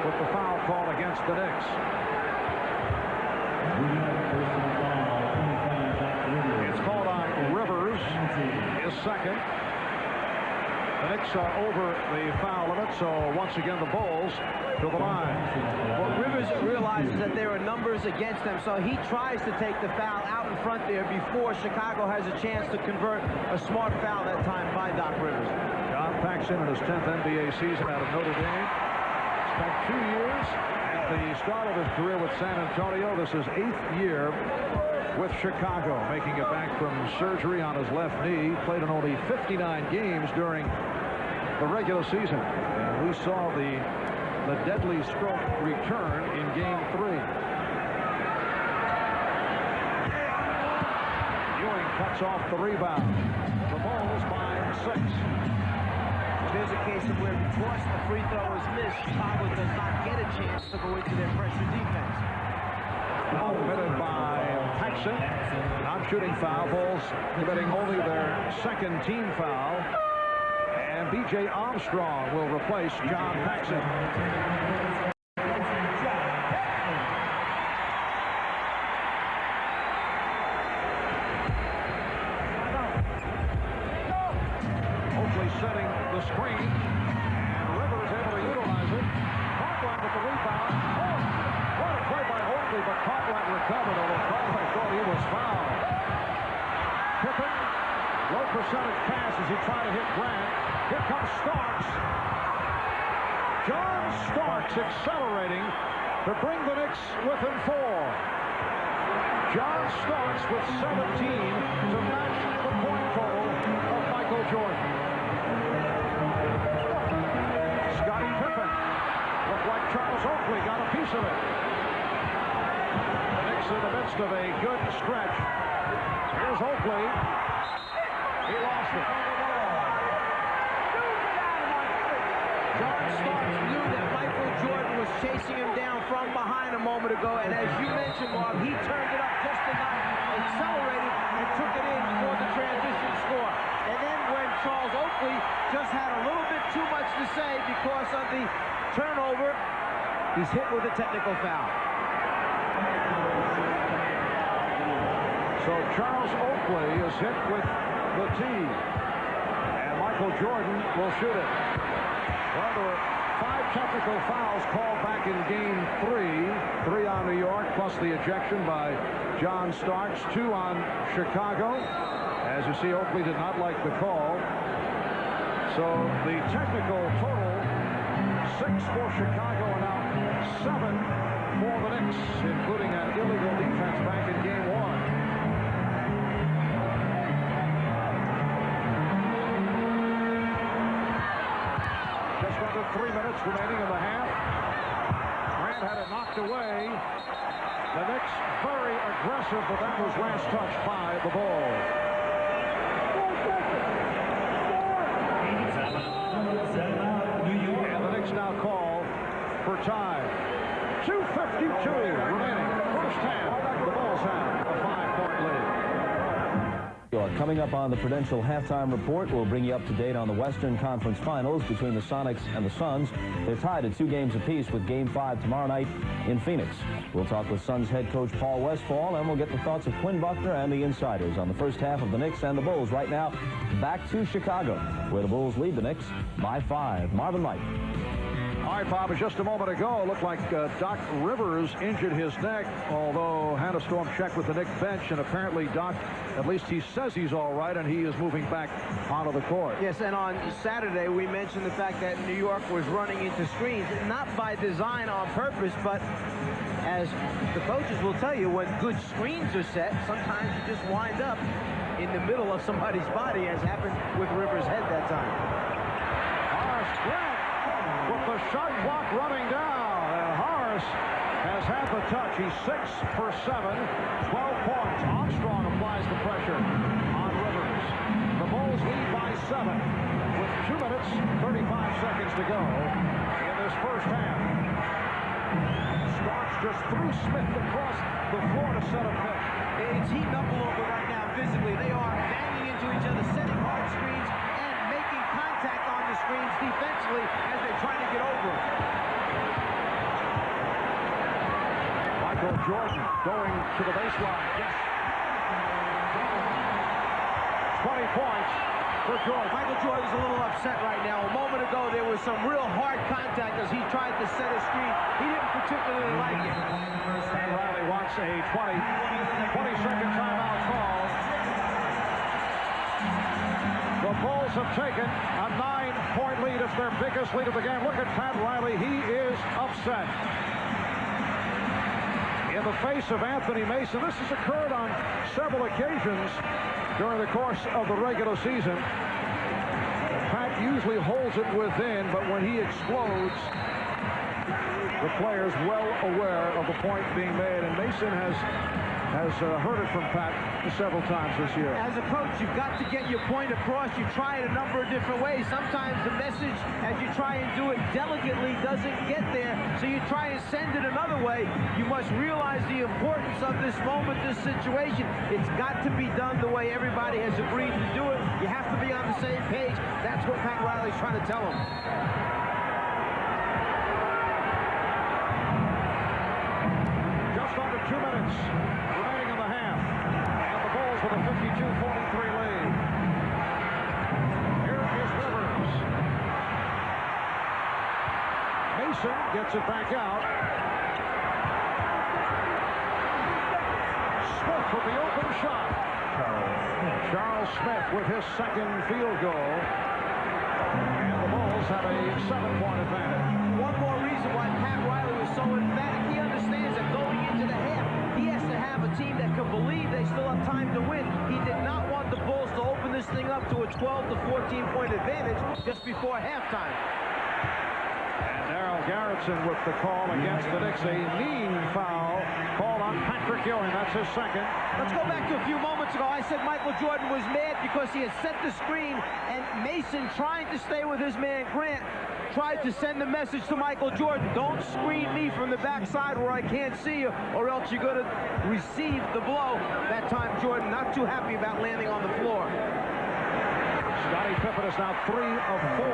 [SPEAKER 1] with the foul call against the Knicks. It's called on Rivers, his second. The Knicks are over the foul limit, so once again the Bulls to the line.
[SPEAKER 2] Well, Rivers realizes that there are numbers against them, so he tries to take the foul out in front there before Chicago has a chance to convert a smart foul that time by Doc Rivers.
[SPEAKER 1] John Paxson in his 10th NBA season out of Notre Dame. Spent 2 years at the start of his career with San Antonio. This is 8th year with Chicago, making it back from surgery on his left knee. Played in only 59 games during the regular season. And we saw the deadly stroke return in Game 3. Ewing cuts off the rebound. The Bulls by 6.
[SPEAKER 2] There's a case of where because the free throw is missed, Chicago does not get a chance to go into their pressure defense.
[SPEAKER 1] Foul committed by Paxson. Non-shooting foul. Bulls committing only their second team foul. And B.J. Armstrong will replace John Paxson. Setting the screen, and Rivers able to utilize it. Cartwright with the rebound. Oh, what a play by Oakley, but Cartwright recovered, although Cartwright thought he was fouled. Pippen, low percentage pass as he tried to hit Grant. Here comes Starks. John Starks accelerating to bring the Knicks within 4. John Starks with 17 to match the point total of Michael Jordan. Scottie Pippen looked like Charles Oakley got a piece of it. The Knicks in the midst of a good stretch. Here's Oakley. He lost it.
[SPEAKER 2] John Starks knew that Michael Jordan was chasing him down from behind a moment ago, and as you mentioned, Bob, he turned it up just enough, accelerated, and took it in for the transition score. And then when Charles Oakley just had a little bit too much to say because of the turnover, he's hit with a technical foul.
[SPEAKER 1] So Charles Oakley is hit with the tee, and Michael Jordan will shoot it. Well, there were 5 technical fouls called back in Game 3. 3 on New York, plus the ejection by John Starks. 2 on Chicago. As you see, Oakley did not like the call. So the technical total, 6 for Chicago and now 7 for the Knicks, including an illegal defense back in Game 1. Under 3 minutes remaining in the half. Grant had it knocked away. The Knicks very aggressive, but that was last touched by the Bulls. And the Knicks now call for time. 2:52 remaining. First half. The Bulls have a 5-point lead.
[SPEAKER 6] Coming up on the Prudential Halftime Report, we'll bring you up to date on the Western Conference Finals between the Sonics and the Suns. They're tied at 2 games apiece with Game 5 tomorrow night in Phoenix. We'll talk with Suns head coach Paul Westphal, and we'll get the thoughts of Quinn Buckner and the insiders on the first half of the Knicks and the Bulls. Right now, back to Chicago, where the Bulls lead the Knicks by 5. Marvin White.
[SPEAKER 1] All right, Bob, just a moment ago, it looked like Doc Rivers injured his neck, although Hannah Storm checked with the Knicks bench, and apparently Doc, at least he says he's all right, and he is moving back onto the court.
[SPEAKER 2] Yes, and on Saturday, we mentioned the fact that New York was running into screens, not by design on purpose, but as the coaches will tell you, when good screens are set, sometimes you just wind up in the middle of somebody's body, as happened with Rivers' head that time.
[SPEAKER 1] Grant with the shot clock running down, and Horace has had the touch. He's 6 for 7, 12 points. Armstrong applies the pressure on Rivers. The Bulls lead by 7 with 2 minutes, 35 seconds to go in this first half. Starks just threw Smith across the floor to set a pick.
[SPEAKER 2] It's heating up a little bit right now physically. They are banging into each other, setting hard screens, and making contact on the screens defensively as they're trying to get over it.
[SPEAKER 1] Michael Jordan going to the baseline. Yes. 20 points for Jordan.
[SPEAKER 2] Michael Jordan's a little upset right now. A moment ago, there was some real hard contact as he tried to set a screen. He didn't particularly like it.
[SPEAKER 1] Riley wants a 20-second timeout call. The Bulls have taken a 9-point lead. It's their biggest lead of the game. Look at Pat Riley. He is upset. In the face of Anthony Mason, this has occurred on several occasions during the course of the regular season. Pat usually holds it within, but when he explodes, the player's well aware of the point being made, and Mason has heard it from Pat several times this year.
[SPEAKER 2] As a coach, you've got to get your point across. You try it a number of different ways. Sometimes the message, as you try and do it delicately, doesn't get there, so you try and send it another way. You must realize the importance of this moment, this situation. It's got to be done the way everybody has agreed to do it. You have to be on the same page. That's what Pat Riley's trying to tell him.
[SPEAKER 1] Just under 2 minutes remaining in the half, and the Bulls with a 52-43 lead. Here is Rivers. Mason gets it back out. Smith with the open shot. Charles Smith with his second field goal. And the Bulls have a 7-point advantage.
[SPEAKER 2] One more reason why Pat Riley was so emphatic. He understands that going into the half, he has to have a team that can believe they still have time to win. He did not want the Bulls to open this thing up to a 12 to 14-point advantage just before halftime.
[SPEAKER 1] And Darryl Garrettson with the call against the Knicks. A knee foul called on Patrick Ewing. That's his second.
[SPEAKER 2] Let's go back to a few moments ago. I said Michael Jordan was mad because he had set the screen, and Mason, trying to stay with his man Grant, tried to send a message to Michael Jordan. Don't screen me from the backside where I can't see you, or else you're going to receive the blow. That time, Jordan not too happy about landing on the floor.
[SPEAKER 1] Scottie Pippen is now 3 of 4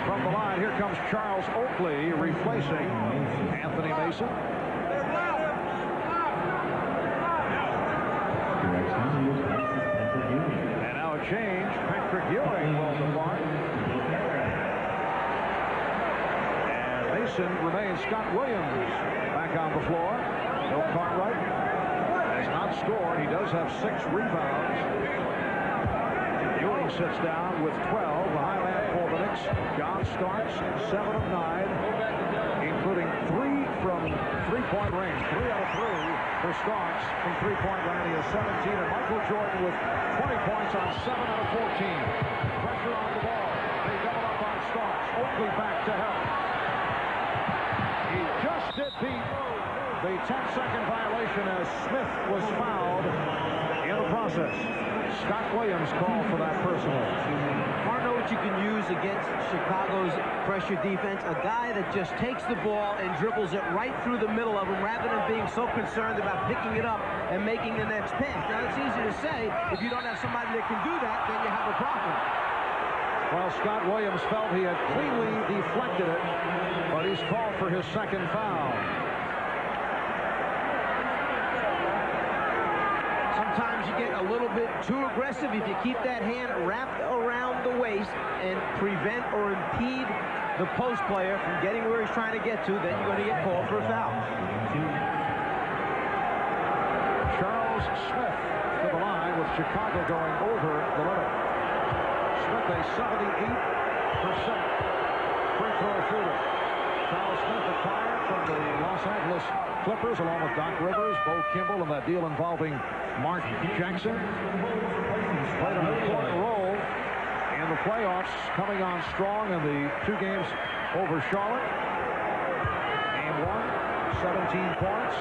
[SPEAKER 1] from the line. Here comes Charles Oakley replacing Anthony Mason. And now a change. Patrick Ewing will depart. And Mason remains. Scott Williams back on the floor. Bill Cartwright has not scored. He does have 6 rebounds. Ewing sits down with 12. The highlight for the Knicks. John Starks 7 of 9, including 3 from three-point range. 3 out of 3 for Starks from three-point land. He has 17. And Michael Jordan with 20 points on 7 out of 14. Pressure on the ball. They double up on Starks. Oakley back to help. He just did beat the 10-second violation as Smith was fouled in the process. Scott Williams called for that personal.
[SPEAKER 2] I know what you can use against Chicago's pressure defense. A guy that just takes the ball and dribbles it right through the middle of them rather than being so concerned about picking it up and making the next pass. Now, it's easy to say. If you don't have somebody that can do that, then you have a problem.
[SPEAKER 1] Well, Scott Williams felt he had cleanly deflected it, but he's called for his second foul.
[SPEAKER 2] Sometimes you get a little bit too aggressive if you keep that hand wrapped around the waist and prevent or impede the post player from getting where he's trying to get to, then you're going to get called for a foul.
[SPEAKER 1] Charles Smith to the line with Chicago going over the limit. Smith a 78% free throw shooter. Charles Smith acquired from the Los Angeles Clippers along with Doc Rivers, Bo Kimball, and that deal involving Mark Jackson. Played an important role in the playoffs, coming on strong in the 2 games over Charlotte. Game 1, 17 points,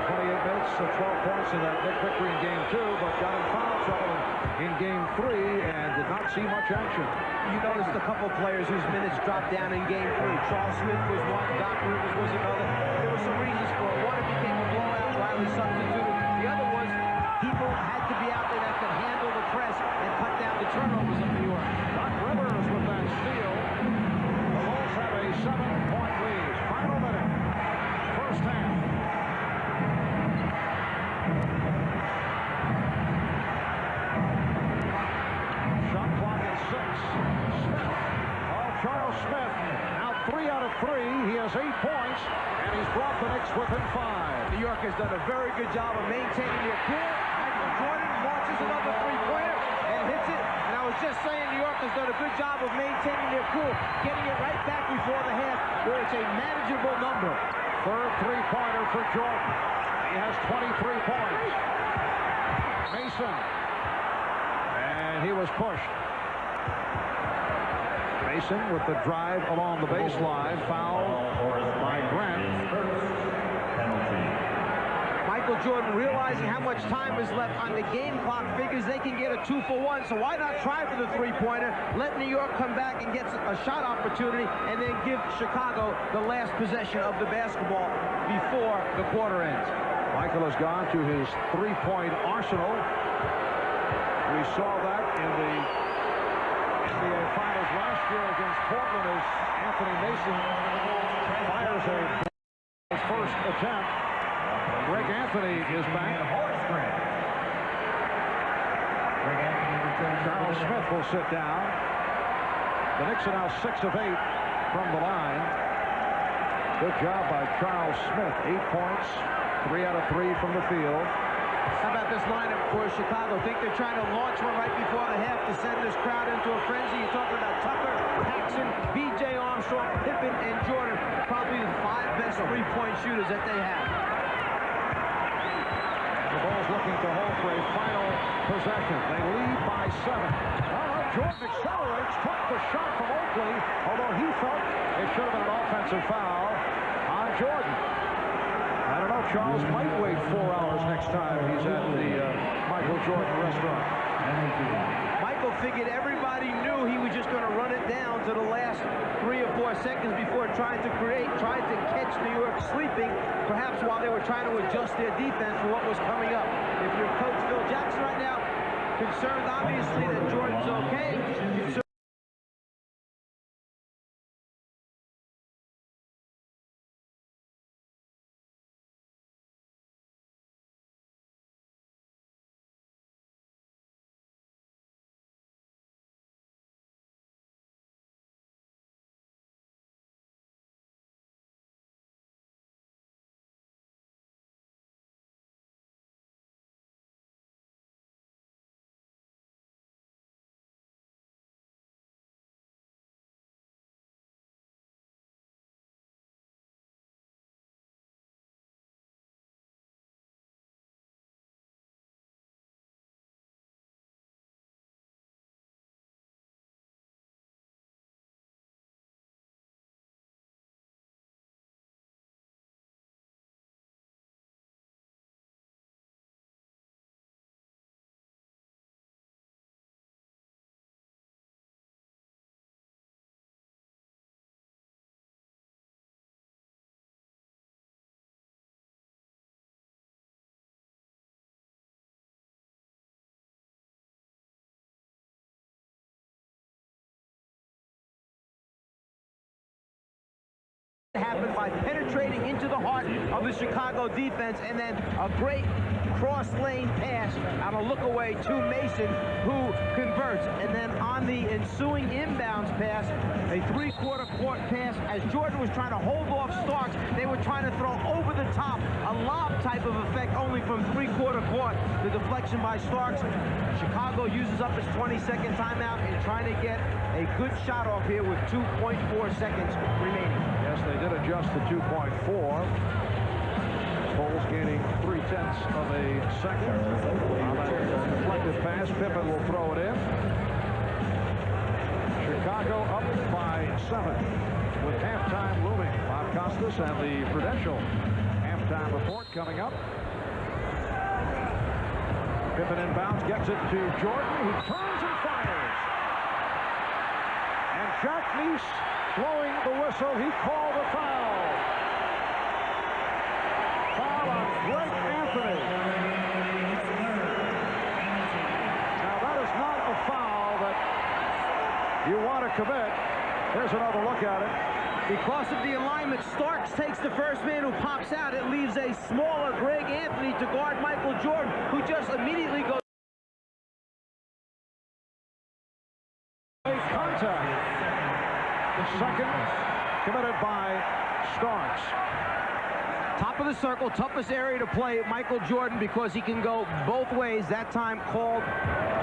[SPEAKER 1] 28 minutes, 12 points in that big victory in Game 2, but got in foul trouble in Game 3 and did not see much action.
[SPEAKER 2] You noticed a couple players whose minutes dropped down in Game 3. Charles Smith was one, Doc Rivers was another. There were some reasons for it. One, it became a blowout, Riley substituted. The other was people had to be out there that could handle the press and cut down the turnovers of New York.
[SPEAKER 1] Doc Rivers with that steal. The Bulls have a 7-point lead. Final minute. First half. Shot clock at 6. Smith. Oh, Charles Smith. Now 3 out of 3. He has 8 points, and he's brought the Knicks within 5.
[SPEAKER 2] New York has done a very good job of maintaining their cool. Michael Jordan launches another three-pointer and hits it. And I was just saying New York has done a good job of maintaining their cool, getting it right back before the half where it's a manageable number.
[SPEAKER 1] Third three-pointer for Jordan. He has 23 points. Mason. And he was pushed. Mason with the drive along the baseline. Foul by Grant.
[SPEAKER 2] Michael Jordan, realizing how much time is left on the game clock, figures they can get a 2-for-1, so why not try for the three-pointer, let New York come back and get a shot opportunity, and then give Chicago the last possession of the basketball before the quarter ends.
[SPEAKER 1] Michael has gone to his three-point arsenal. We saw that in the NBA Finals last year against Portland as Anthony Mason fires his first attempt. Greg Anthony is back. Charles Smith will sit down. The Knicks are now 6 of 8 from the line. Good job by Charles Smith. 8 points, 3 out of 3 from the field.
[SPEAKER 2] How about this lineup for Chicago? Think they're trying to launch one right before the half to send this crowd into a frenzy. You're talking about Tucker, Paxson, B.J. Armstrong, Pippen, and Jordan. Probably the 5 best three-point shooters that they have.
[SPEAKER 1] The Bulls looking to hold for a final possession. They lead by 7. Jordan accelerates, took the shot from Oakley, although he felt it should have been an offensive foul on Jordan. I don't know, Charles might wait 4 hours next time he's at the Michael Jordan restaurant.
[SPEAKER 2] Michael figured everybody knew he was just going to run it down to the last 3 or 4 seconds before trying to catch New York sleeping, perhaps while they were trying to adjust their defense for what was coming up. If you're Coach Phil Jackson right now, concerned obviously that Jordan's okay. Happened by penetrating into the heart of the Chicago defense, and then a great cross-lane pass on a look-away to Mason, who converts. And then on the ensuing inbounds pass, a three-quarter court pass, as Jordan was trying to hold off Starks, they were trying to throw over the top, a lob type of effect only from three-quarter court. The deflection by Starks. Chicago uses up his 20-second timeout and trying to get a good shot off here with 2.4 seconds remaining.
[SPEAKER 1] Yes, they did adjust to 2.4. Bulls gaining 0.3 of a second. On that deflected pass, Pippen will throw it in. Chicago up by 7 with halftime looming. Bob Costas and the Prudential halftime report coming up. Pippen inbounds, gets it to Jordan. He turns and fires. And Jack Neese blowing the whistle. He called a foul. Foul on Greg Anthony. Now that is not a foul that you want to commit. Here's another look at it.
[SPEAKER 2] Because of the alignment, Starks takes the first man who pops out. It leaves a smaller Greg Anthony to guard Michael Jordan, who just immediately goes.
[SPEAKER 1] Contact. The second committed by Starks.
[SPEAKER 2] Top of the circle, toughest area to play Michael Jordan because he can go both ways. That time called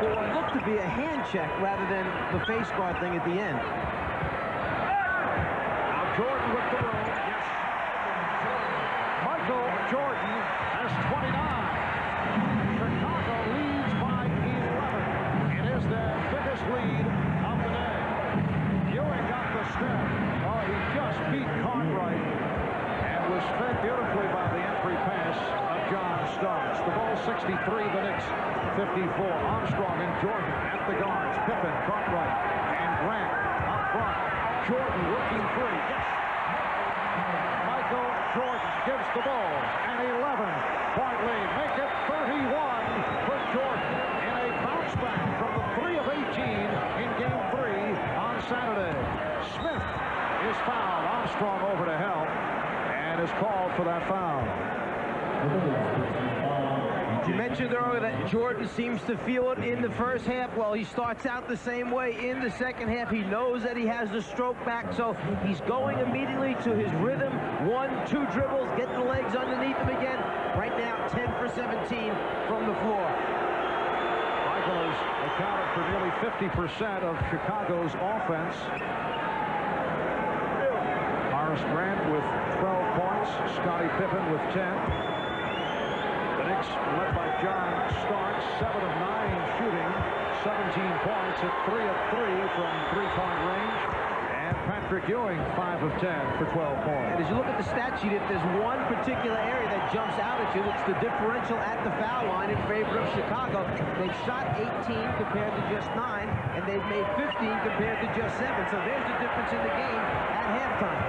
[SPEAKER 2] for what looked to be a hand check rather than the face guard thing at the end.
[SPEAKER 1] Jordan with the roll. Yes. Michael Jordan has 29. Chicago leads by 11. It is their biggest lead of the day. Ewing got the step. Oh, he just beat Cartwright and was fed beautifully by the entry pass of John Starks. The Bulls 63, the Knicks 54. Armstrong and Jordan at the guards. Pippen, Cartwright, and Grant up front. Jordan working free. Yes. Michael Jordan gives the Bulls an 11-point lead. Make it 31 for Jordan in a bounce back from the 3 of 18 in Game 3 on Saturday. Smith is fouled. Armstrong over to help and is called for that foul.
[SPEAKER 2] You mentioned earlier that Jordan seems to feel it in the first half. Well, he starts out the same way in the second half. He knows that he has the stroke back, so he's going immediately to his rhythm. 1-2 dribbles, get the legs underneath him again. Right now, 10 for 17 from the floor.
[SPEAKER 1] Michael has accounted for nearly 50% of Chicago's offense. Horace Grant with 12 points. Scottie Pippen with 10. The Knicks led by John Starks, 7 of 9 shooting, 17 points at 3 of 3 from three-point range. And Patrick Ewing, 5 of 10 for 12 points.
[SPEAKER 2] And as you look at the stat sheet, if there's one particular area that jumps out at you, it's the differential at the foul line in favor of Chicago. They've shot 18 compared to just 9, and they've made 15 compared to just 7. So there's the difference in the game at halftime.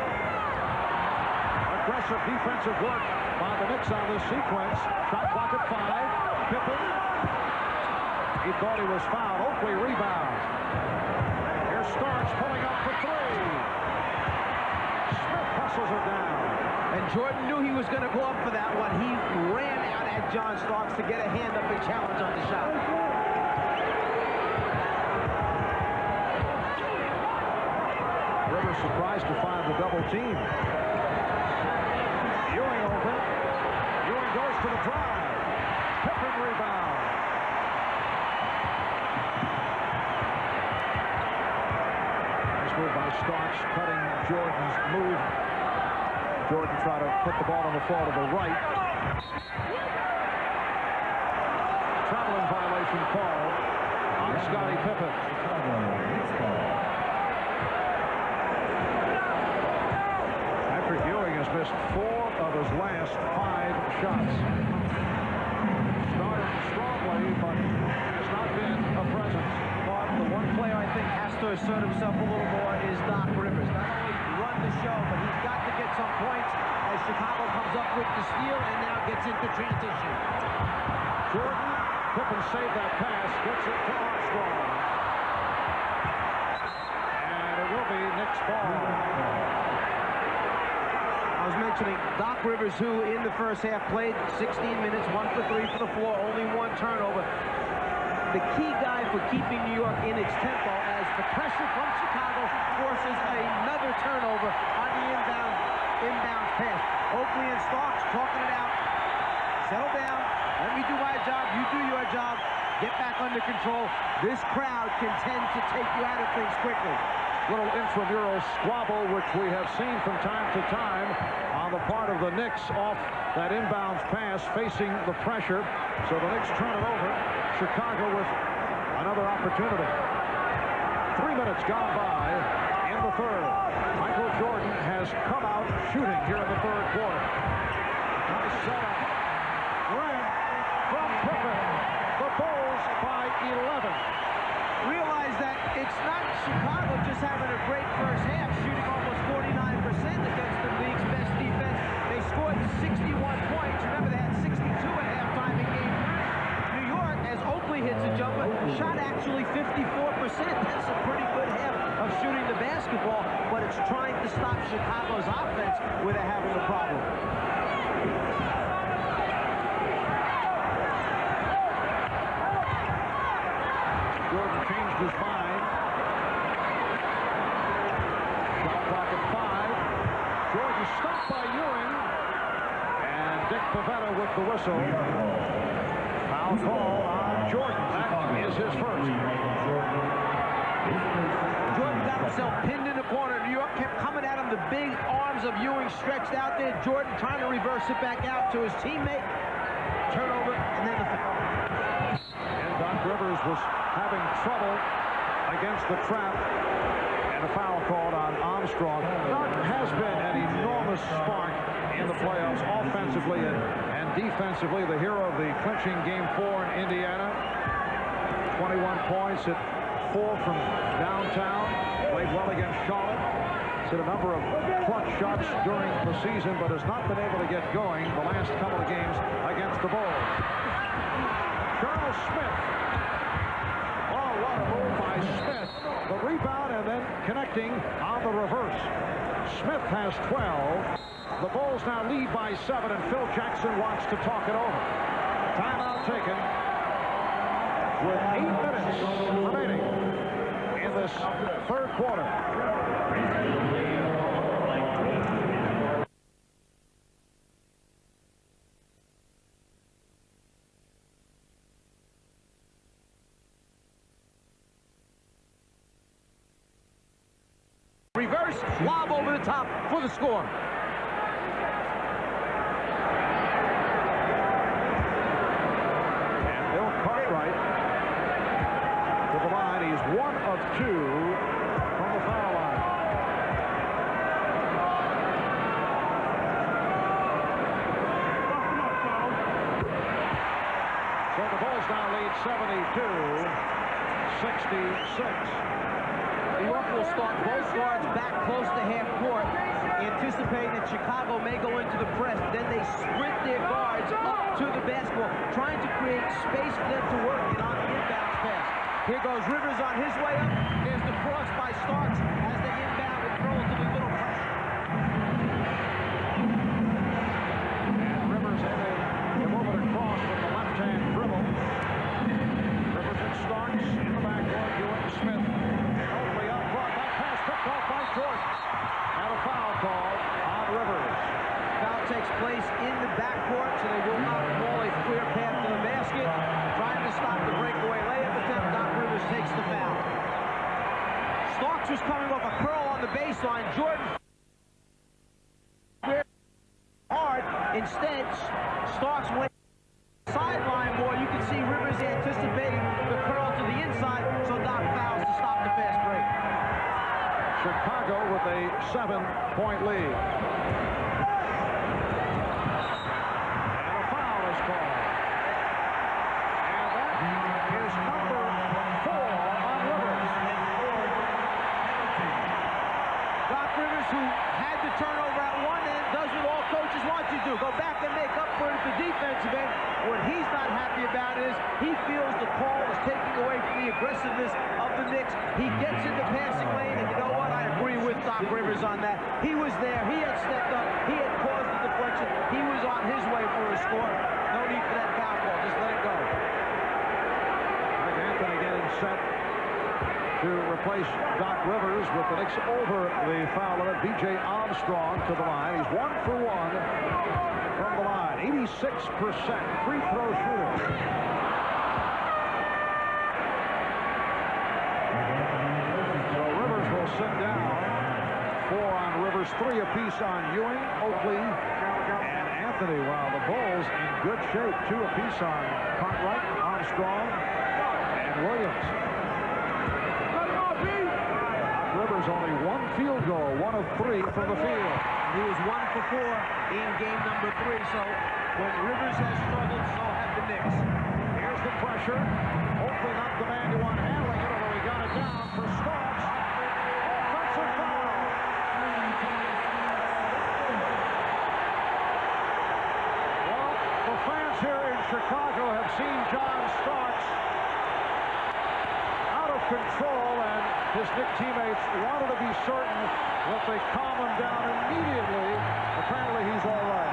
[SPEAKER 1] Aggressive defensive work by the Knicks on this sequence. Shot clock at 5. Pippen. He thought he was fouled. Oakley rebounds. Here's Starks pulling up for 3. Smith hustles it down.
[SPEAKER 2] And Jordan knew he was going to go up for that one. He ran out at John Starks to get a hand up and challenge on the shot.
[SPEAKER 1] Rivers surprised to find the double team. Ewing open. Ewing goes to the drive. Pippen rebound. Nice move by Starks, cutting Jordan's move. Jordan tried to put the ball on the floor to the right. Traveling violation called on Scottie Pippen. Patrick Ewing has missed 4 of his last 5 shots. Started strongly, but has not been a presence.
[SPEAKER 2] But the one player I think has to assert himself a little more is Doc Rivers. Not only run the show, but he's got to get some points as Chicago comes up with the steal and now gets into transition.
[SPEAKER 1] Jordan, Pippen saved that pass, gets it to Armstrong. And it will be Knicks ball.
[SPEAKER 2] I was mentioning Doc Rivers, who in the first half played 16 minutes, 1 for 3 for the floor, only 1 turnover. The key guy for keeping New York in its tempo as the pressure from Chicago forces another turnover on the inbound pass. Oakley and Starks talking it out. Settle down. Let me do my job. You do your job. Get back under control. This crowd can tend to take you out of things quickly.
[SPEAKER 1] Little intramural squabble, which we have seen from time to time on the part of the Knicks off that inbounds pass, facing the pressure. So the Knicks turn it over. Chicago with another opportunity. 3 minutes gone by in the third. Michael Jordan has come out shooting here in the third quarter. Nice setup. Grant from Pippen. The Bulls by 11.
[SPEAKER 2] Realize that it's not Chicago just having a great first half, shooting almost 49% against the league's best defense. They scored 61 points. Remember, they had 62 at halftime in Game 3. New York, as Oakley hits a jumper, shot actually 54%. That's a pretty good half of shooting the basketball, but it's trying to stop Chicago's offense where they're having a problem.
[SPEAKER 1] Jordan changed his mind. Shot clock at 5. Jordan stopped by Ewing. And Dick Pavetta with the whistle. Foul call on Jordan. That is his first.
[SPEAKER 2] Jordan got himself pinned in the corner. New York kept coming at him. The big arms of Ewing stretched out there. Jordan trying to reverse it back out to his teammate. Turnover, and then the foul.
[SPEAKER 1] And Doc Rivers was having trouble against the trap, and a foul called on Armstrong. Doc has been an enormous spark in the playoffs, offensively and defensively. The hero of the clinching Game 4 in Indiana. 21 points at 4 from downtown. Played well against Charlotte. Hit a number of clutch shots during the season, but has not been able to get going the last couple of games against the Bulls. Charles Smith. Oh, what a move by Smith. The rebound and then connecting on the reverse. Smith has 12. The Bulls now lead by 7, and Phil Jackson wants to talk it over. Timeout taken with 8 minutes remaining in this third quarter.
[SPEAKER 2] Reverse, lob over the top for the score.
[SPEAKER 1] And Bill Cartwright to the line. He's 1 of 2 from the foul line. So the Bulls now lead 72-66.
[SPEAKER 2] New York will start both guards back close to half court, anticipating that Chicago may go into the press. Then they sprint their guards up to the basketball, trying to create space for them to work in on the inbounds pass. Here goes Rivers on his way up. There's the cross by Starks as they inbound with relatively little pressure.
[SPEAKER 1] And Rivers able to move it across with the left-hand dribble. Rivers and Starks in the backcourt. Ewing, Smith. Oakley up front. That pass picked off by Jordan. And a foul call on Rivers.
[SPEAKER 2] Foul takes place in the backcourt, so they will not ball a clear path to the basket. Trying to stop the breakaway layup attempt. Doc Rivers takes the foul. Starks was coming off a curl on the baseline. Jordan hard. Instead, Starks went sideline more. You can see Rivers anticipating the curl to the inside, so Doc fouls to stop the fast break.
[SPEAKER 1] Chicago with a 7-point lead. And a foul is called. And that is number 4 on Rivers.
[SPEAKER 2] Doc Rivers, who had the turnover at one end, does what all coaches want you to do. Go back and make up for it at the defensive end. What he's not happy about is he feels the call is taking away from the aggressiveness of the Knicks. He gets in the passing lane, and you know what? I agree with Doc Rivers on that. He was there. He had stepped up. He had caused the deflection. He was on his way for a score. No need for that foul call. Just let it go.
[SPEAKER 1] Mike Anthony getting set to replace Doc Rivers with the Knicks over the foul limit. B.J. Armstrong to the line. He's 1 for 1 from the line. 86% free throw shooter. So Rivers will sit down. 4 on Rivers, 3 apiece on Ewing, Oakley, and Anthony. While the Bulls in good shape. 2 apiece on Cartwright, Armstrong, and Williams. Rivers only 1 field goal, 1 of 3 from the field.
[SPEAKER 2] He was 1 for 4 in game number 3. So when Rivers has struggled, so have the Knicks.
[SPEAKER 1] Here's the pressure. Hopefully not the man you want handling it, although he got it down for Starks. Offensive foul. Well, the fans here in Chicago have seen John Starks out of control, and his Knick teammates wanted to be certain that they calm him down immediately. Apparently he's all right.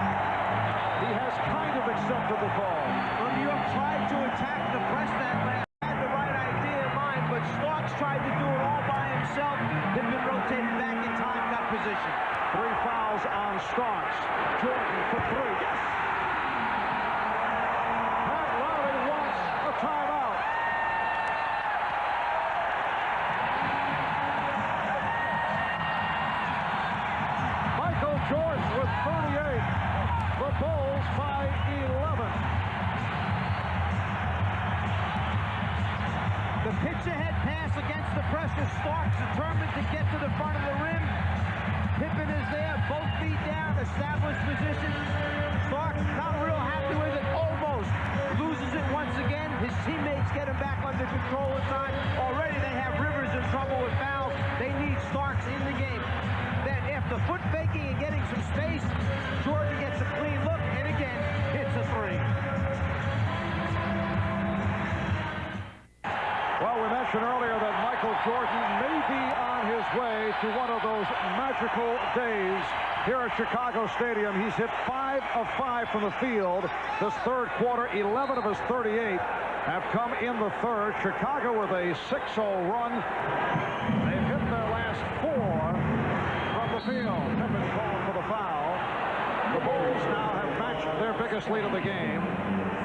[SPEAKER 1] He has kind of accepted the call.
[SPEAKER 2] Well, New York tried to attack the press that last. Had the right idea in mind, but Starks tried to do it all by himself. They've been rotated back in time, got position.
[SPEAKER 1] 3 fouls on Starks. Jordan for 3. Yes! Pat Riley wants a timeout. Michael Jordan with 38. The Bulls by 11.
[SPEAKER 2] The pitch-ahead pass against the pressure. Starks determined to get to the front of the rim. Pippen is there, both feet down, established position. Starks not real happy with it, almost. Loses it once again. His teammates get him back under control in time. Already they have Rivers in trouble with fouls. They need Starks in the game. Then after foot faking and getting some space, Jordan gets a clean look and again hits a 3.
[SPEAKER 1] Well, we mentioned earlier that Michael Jordan may be on his way to one of those magical days here at Chicago Stadium. He's hit 5 of 5 from the field this third quarter. 11 of his 38 have come in the third. Chicago with a 6-0 run. They've hit their last 4 from the field. Pippen called for the foul. The Bulls now have matched their biggest lead of the game.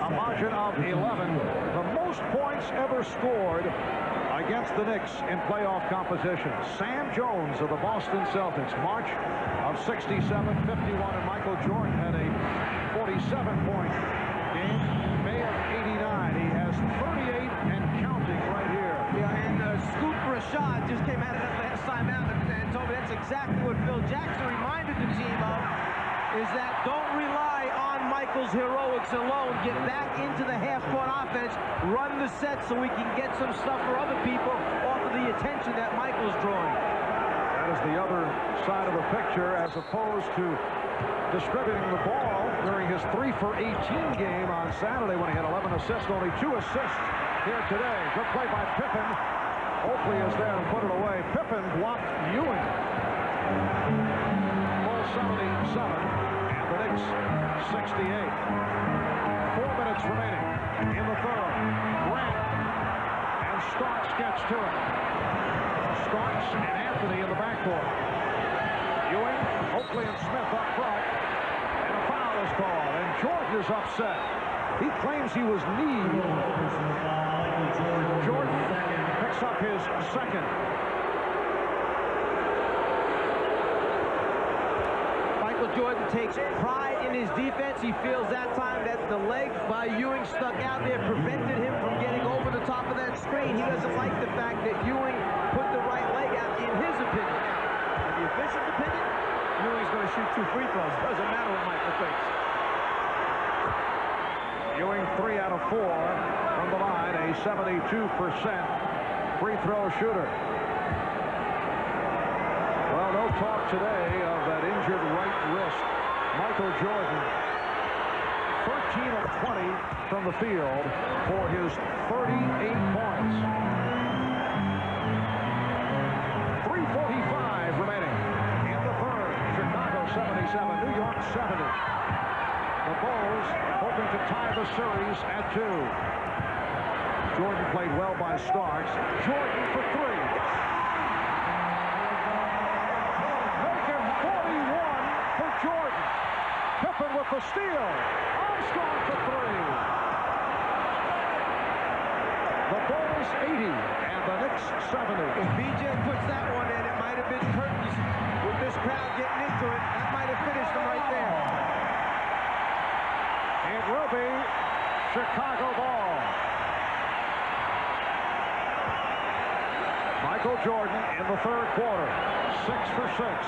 [SPEAKER 1] A margin of 11. The most points ever scored against the Knicks in playoff competition. Sam Jones of the Boston Celtics, March of 67, 51, and Michael Jordan had a 47-point game, May of 89. He has 38 and counting right here.
[SPEAKER 2] Yeah, and Scoop Rashad just came out of that last time out and told me that's exactly what Phil Jackson reminded the team of is that don't rely on Michael's heroics alone. Get back into the half-court offense, run the set so we can get some stuff for other people off of the attention that Michael's drawing.
[SPEAKER 1] That is the other side of the picture, as opposed to distributing the ball during his 3-for-18 game on Saturday when he had 11 assists, only 2 assists here today. Good play by Pippen. Oakley is there and put it away. Pippen blocked Ewing. Full 77, and the Knicks 68. 4 minutes remaining in the third. Grant and Starks gets to it. Starks and Anthony in the backcourt. Ewing, Oakley, and Smith up front. And a foul is called, and Jordan is upset. He claims he was kneed. Jordan picks up his second.
[SPEAKER 2] Michael Jordan takes pride in his defense. He feels that time that the leg by Ewing stuck out there prevented him from getting over the top of that screen. He doesn't like the fact that Ewing put the right leg out, in his opinion. Now, in the official's opinion, Ewing's going to shoot 2 free throws. Doesn't matter what Michael thinks.
[SPEAKER 1] Ewing 3 out of 4 from the line, a 72% free throw shooter. Well, no talk today of that injured right wrist. Michael Jordan, 13 of 20 from the field for his 38 points. 3:45 remaining in the third. Chicago 77, New York 70. The Bulls hoping to tie the series at 2. Jordan played well by Starks. Jordan for 3. Make him 41 for Jordan. Pippen with the steal. Armstrong for 3. The Bulls 80 and the Knicks 70.
[SPEAKER 2] If BJ puts that one in, it might have been curtains. With this crowd getting into it, that might have finished them right there.
[SPEAKER 1] It will be Chicago ball. Michael Jordan in the third quarter, 6 for 6,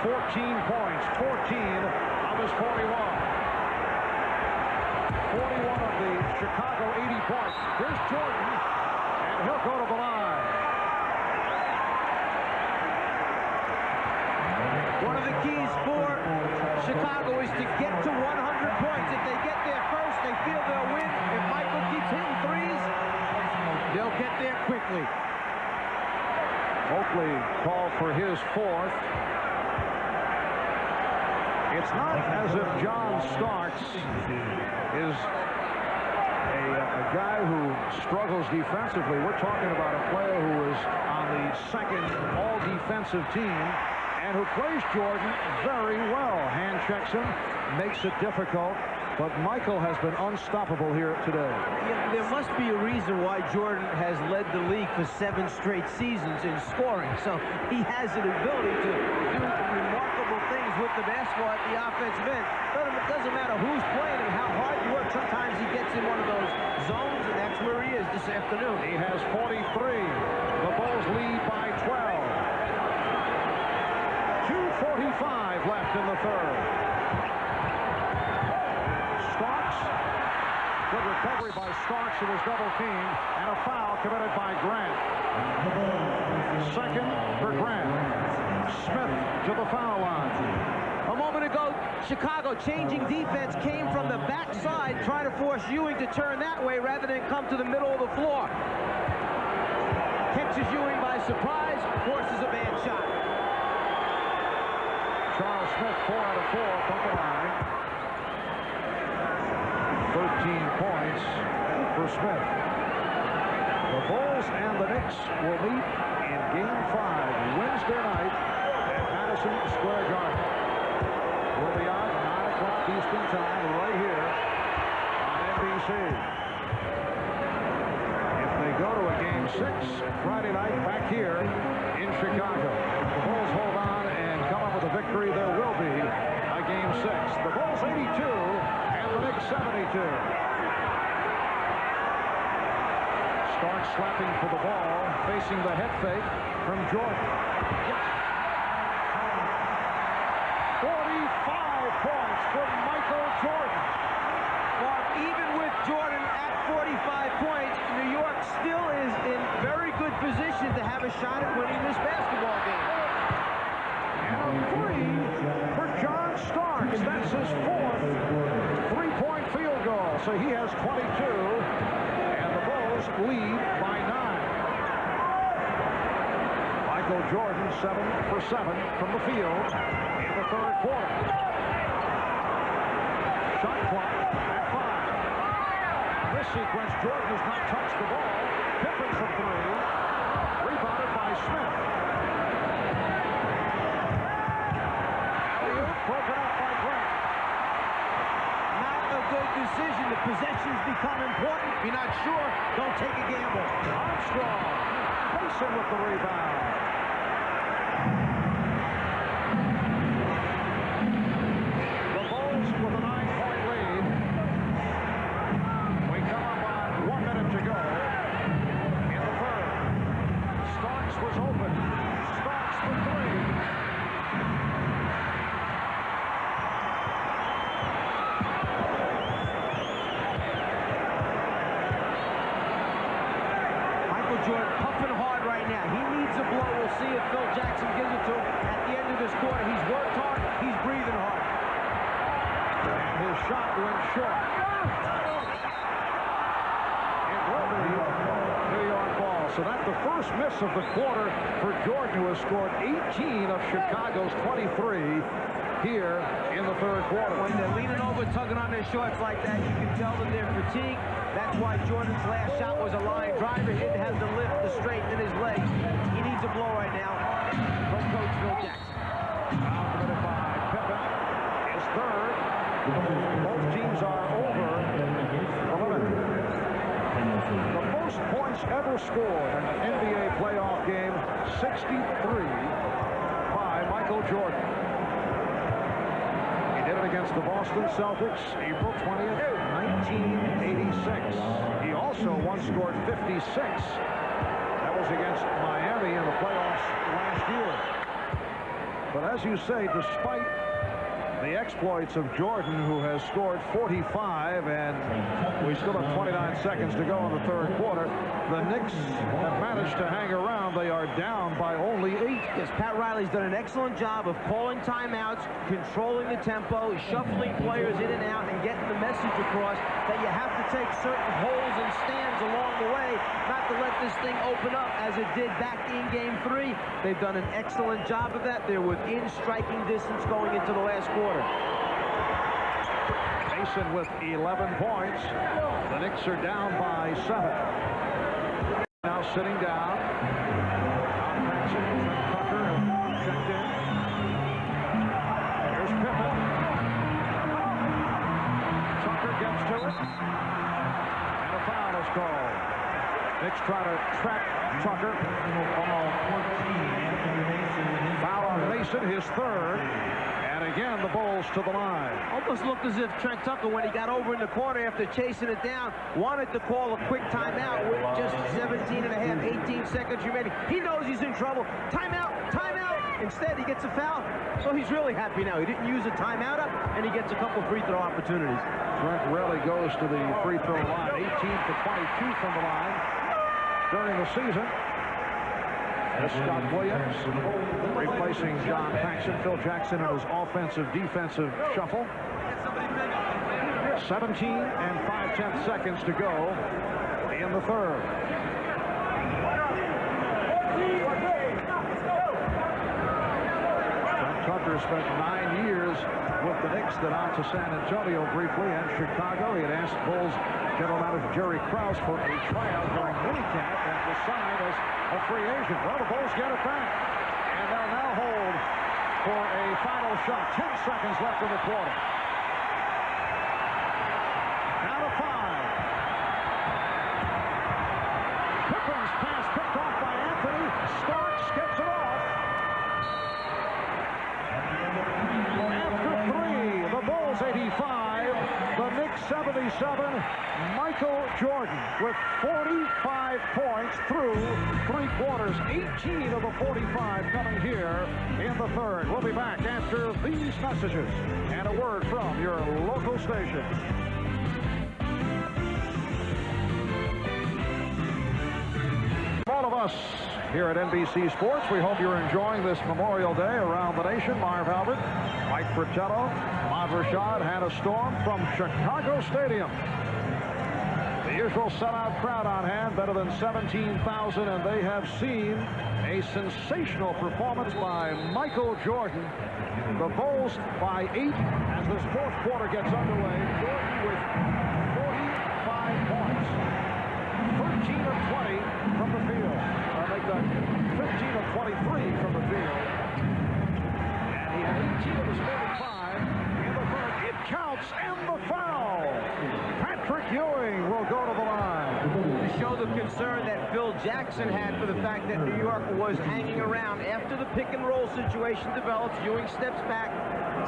[SPEAKER 1] 14 points, 14 of his 41. 41 of the Chicago 80 points. Here's Jordan, and he'll go to the line.
[SPEAKER 2] One of the keys for Chicago is to get to 100 points. If they get there first, they feel they'll win. If Michael keeps hitting threes, they'll get there quickly.
[SPEAKER 1] Oakley called for his 4th. It's not as if John Starks is a guy who struggles defensively. We're talking about a player who is on the second all-defensive team and who plays Jordan very well. Hand checks him, makes it difficult, but Michael has been unstoppable here today.
[SPEAKER 2] Yeah, there must be a reason why Jordan has led the league for 7 straight seasons in scoring. So he has an ability to do remarkable things with the basketball at the offensive end. It doesn't matter who's playing him, how hard you work. Sometimes he gets in one of those zones, and that's where he is this afternoon.
[SPEAKER 1] He has 43. The Bulls lead by 12. 2:45 left in the third. Starks. Good recovery by Starks, who was double teamed, and a foul committed by Grant. Second for Grant. Smith to the foul line.
[SPEAKER 2] A moment ago, Chicago changing defense came from the backside, trying to force Ewing to turn that way rather than come to the middle of the floor. Catches Ewing by surprise, forces a bad shot.
[SPEAKER 1] Charles Smith, 4 out of 4 from the line. 13 points for Smith. The Bulls and the Knicks will meet in Game 5 Wednesday night at Madison Square Garden. We'll be on 9 o'clock Eastern Time right here on NBC. If they go to a Game 6 Friday night back here in Chicago, if the Bulls hold on and come up with a victory, there will be a Game 6. The Bulls 82 and the Knicks 72. Starks slapping for the ball, facing the head fake from Jordan. 45 points. from Michael Jordan.
[SPEAKER 2] Well, even with Jordan at 45 points, New York still is in very good position to have a shot at winning this basketball game.
[SPEAKER 1] And a three for John Starks. That's his fourth three-point field goal. So he has 22, and the Bulls lead by 9. Michael Jordan 7 for 7 from the field in the third quarter. Shot clock at 5. In this sequence, Jordan has not touched the ball. Pippen for 3. Rebounded by Smith. Alley-oop broken up by Grant.
[SPEAKER 2] Not a good decision. The possessions become important. If you're not sure, don't take a gamble.
[SPEAKER 1] Armstrong. Mason with the rebound. The Bulls with a 9-point lead. We come up on 1 minute to go in the third. Starks was open. Starks for 3.
[SPEAKER 2] Jordan puffing hard right now. He needs a blow. We'll see if Phil Jackson gives it to him at the end of this quarter. He's worked hard. He's breathing hard.
[SPEAKER 1] And his shot went short. It will be New York ball. So that's the first miss of the quarter for Jordan, who has scored 18 of Chicago's 23 here in the third quarter.
[SPEAKER 2] When they're leaning over, tugging on their shorts like that, you can tell that they're fatigued. That's why Jordan's last shot was a line driver. He didn't have the lift, the strength in his legs. He needs a blow right now from Coach Phil Jackson.
[SPEAKER 1] Foul committed by Pippen. His third. Both teams are over the limit. The most points ever scored in an NBA playoff game, 63 by Michael Jordan. He did it against the Boston Celtics, April 20th, 1986. He also once scored 56. That was against Miami in the playoffs last year. But as you say, despite the exploits of Jordan, who has scored 45, and we still have 29 seconds to go in the third quarter, the Knicks have managed to hang around. They are down by only 8.
[SPEAKER 2] Yes, Pat Riley's done an excellent job of calling timeouts, controlling the tempo, shuffling players in and out, and getting the message across that you have to take certain holes and stands along the way, not to let this thing open up as it did back in Game 3. They've done an excellent job of that. They're within striking distance going into the last quarter.
[SPEAKER 1] Mason with 11 points. The Knicks are down by 7. Now sitting down. Tucker checked in. Here's Pippen. Tucker gets to it. And a foul is called. Knicks try to trap Tucker. Foul on Mason, his third. And again, the Bulls to the line.
[SPEAKER 2] Almost looked as if Trent Tucker, when he got over in the corner after chasing it down, wanted to call a quick timeout with just 17 and a half, 18 seconds remaining. He knows he's in trouble. Timeout, timeout. Instead, he gets a foul. So he's really happy now. He didn't use a timeout up, and he gets a couple free throw opportunities.
[SPEAKER 1] Trent rarely goes to the free throw line. 18 for 22 from the line during the season. As Scott Williams replacing John Paxson, Phil Jackson in his offensive-defensive shuffle. 17 and 5/10 seconds to go in the third. Trent Tucker spent 9 years with the Knicks, then on to San Antonio briefly and Chicago. He had asked Bulls general manager Jerry Krause for a tryout during minicamp and was signed as a free agent. Well, the Bulls get it back, and they'll now hold for a final shot. 10 seconds left in the quarter. Now to 5. Pippen's pass picked off by Anthony. Starks gets it off. After 3, the Bulls 85, the Knicks 88-77, Michael Jordan with 45 points through 3 quarters. 18 of the 45 coming here in the third. We'll be back after these messages and a word from your local station. All of us here at NBC Sports, we hope you're enjoying this Memorial Day around the nation. Marv Albert, Mike Fratello, Ahmad Rashad, Hannah Storm from Chicago Stadium. The usual sellout crowd on hand, better than 17,000, and they have seen a sensational performance by Michael Jordan. The Bulls by 8 as this fourth quarter gets underway. Jordan with 45 points, 13 of 20 from the field. I'll make that 15 of 23 from the field. And he had 18 of his 45 in the third. It counts, and the foul. Patrick Ewing will go to the line.
[SPEAKER 2] To show the concern that Phil Jackson had for the fact that New York was hanging around. After the pick and roll situation develops, Ewing steps back,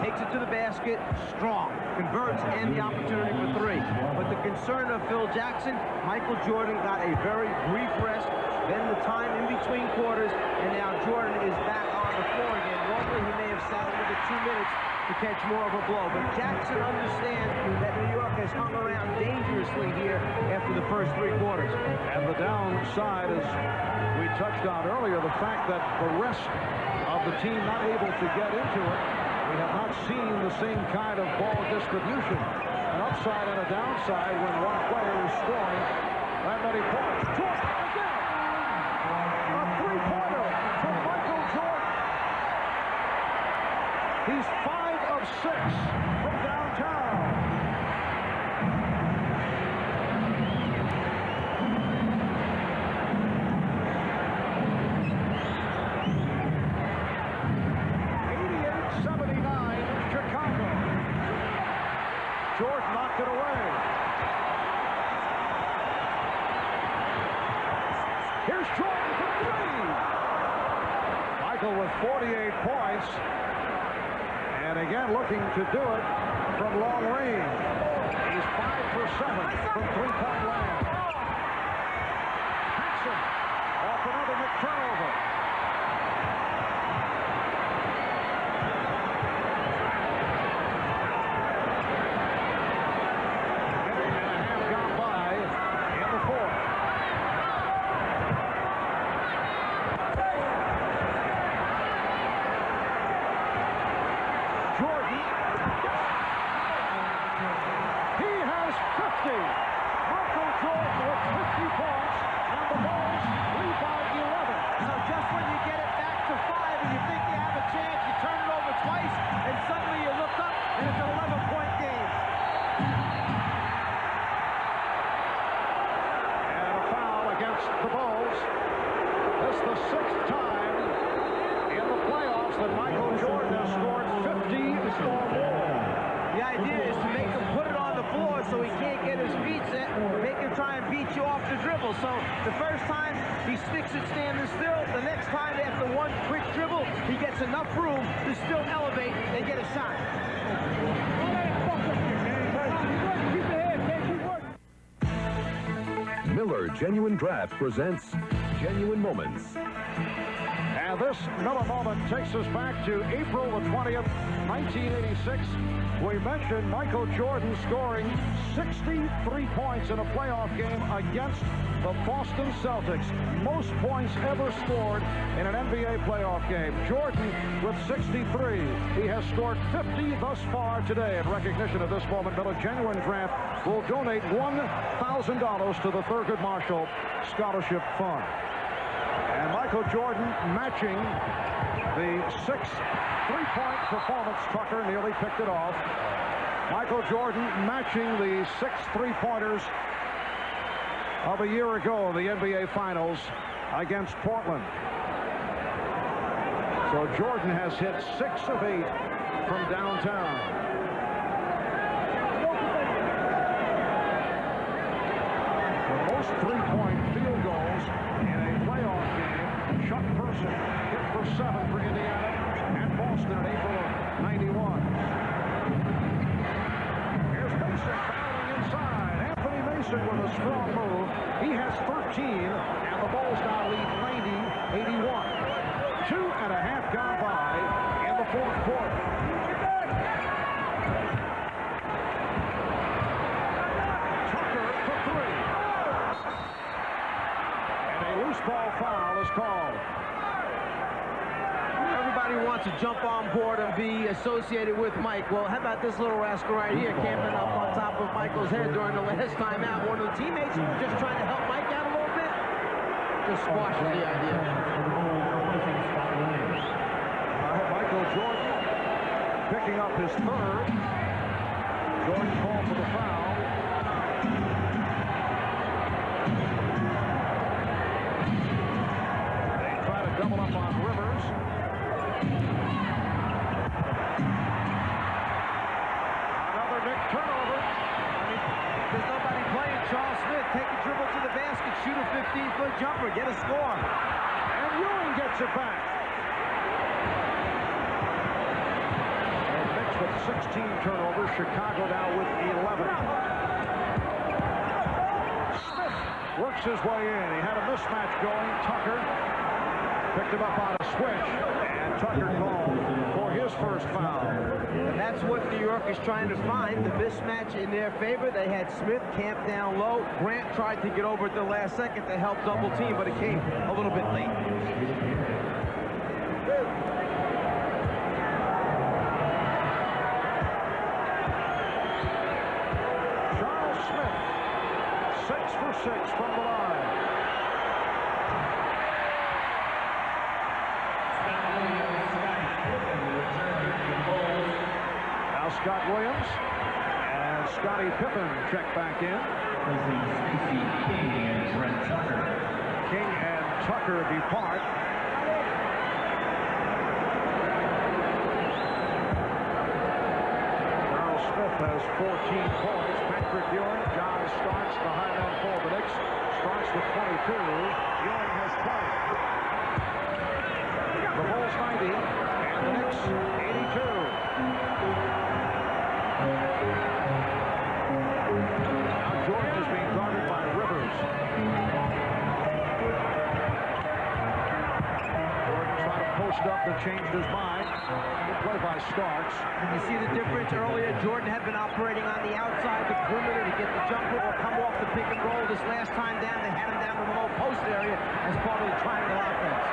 [SPEAKER 2] takes it to the basket, strong, converts, and the opportunity for 3. But the concern of Phil Jackson, Michael Jordan got a very brief rest, then the time in between quarters, and now Jordan is back on the floor again. Normally he may have sat another 2 minutes to catch more of a blow, but Jackson understands that New York has hung around dangerously here after the first 3 quarters.
[SPEAKER 1] And the downside, as we touched on earlier, the fact that the rest of the team not able to get into it. We have not seen the same kind of ball distribution. An upside and a downside when one player is scoring that many points. Jordan again! A 3-pointer from Michael Jordan. He's 5 of 6 from downtown. Jordan knocked it away. Here's Jordan for 3. Michael with 48 points. And again looking to do it from long range. He's 5 for 7 from 3-point land. Paxson off another McTurnover. The Bulls. This is the 6th time in the playoffs that Michael Jordan has scored 50 or more.
[SPEAKER 2] The idea is to make him put it on the floor so he can't get his feet set, make him try and beat you off the dribble. So the first time he sticks it standing still, the next time after one quick dribble, he gets enough room to still elevate and get a shot.
[SPEAKER 7] Miller Genuine Draft presents Genuine Moments.
[SPEAKER 1] And this Miller moment takes us back to April the 20th, 1986. We mentioned Michael Jordan scoring 63 points in a playoff game against the Boston Celtics. Most points ever scored in an NBA playoff game. Jordan with 63. He has scored 50 thus far today. In recognition of this moment, Miller Genuine Draft will donate $1,000 to the Thurgood Marshall Scholarship Fund. And Michael Jordan matching the 6th 3-point performance. Tucker nearly picked it off. Michael Jordan matching the 6 3-pointers of a year ago in the NBA Finals against Portland. So Jordan has hit 6 of 8 from downtown. The most 3-point field goals in a playoff game. Chuck Person hit for 7 for Indiana and Boston in April of '91. Here's Mason fouling Mason with a strong move. He has 13, and the Bulls now lead 90-81. 2.5 gone by in the fourth quarter. Tucker for three. And a loose ball foul is called.
[SPEAKER 2] Everybody wants to jump on board and be associated with Mike. Well, how about this little rascal right here camping up on top of Michael's head during the last time out? One of the teammates just trying to help Mike out a little bit. Just squashes the idea.
[SPEAKER 1] Michael Jordan picking up his third. Jordan called for the foul. They try to double up on Rivers. Another Knicks turnover.
[SPEAKER 2] There's nobody playing. Charles Smith, take a dribble to the basket, shoot a 15-foot jumper, get a score.
[SPEAKER 1] And Ewing gets it back. And Knicks with 16 turnovers. Chicago now with 11. Smith works his way in. He had a mismatch going. Tucker picked him up on a switch. And Tucker called for his first foul.
[SPEAKER 2] And that's what New York is trying to find, the mismatch in their favor. They had Smith camped down low. Grant tried to get over at the last second to help double team, but it came a little bit late.
[SPEAKER 1] Charles Smith, 6 for 6 from the line. Now Scott Williams and Scottie Pippen check back in. King and Tucker depart. Charles Smith has 14 points. Patrick Ewing, John Starks, the high man for the Knicks. Starks with 22. Ewing has 20. The Bulls 90 and the Knicks 82. Now Jordan is being guarded by Rivers. Jordan trying to post up but changed his mind. Good play by Starks.
[SPEAKER 2] You see the difference earlier? Jordan had been operating on the outside, the perimeter, to get the jumper or come off the pick and roll. This last time down, they had him down in the low post area as part of the triangle offense.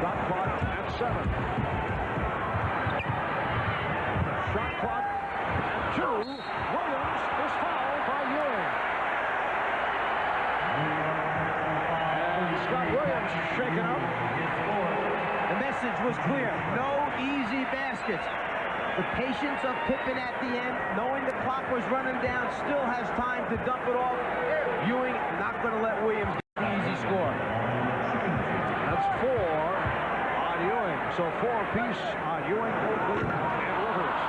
[SPEAKER 1] Shot clock at 7. Shot clock at 2. Williams is fouled by Ewing. And Scott Williams shaken up.
[SPEAKER 2] The message was clear. No easy baskets. The patience of Pippen at the end, knowing the clock was running down, still has time to dump it off. Ewing not going to let Williams get an easy score.
[SPEAKER 1] That's 4 on Ewing. So 4 apiece on Ewing, Oakley, and Rivers.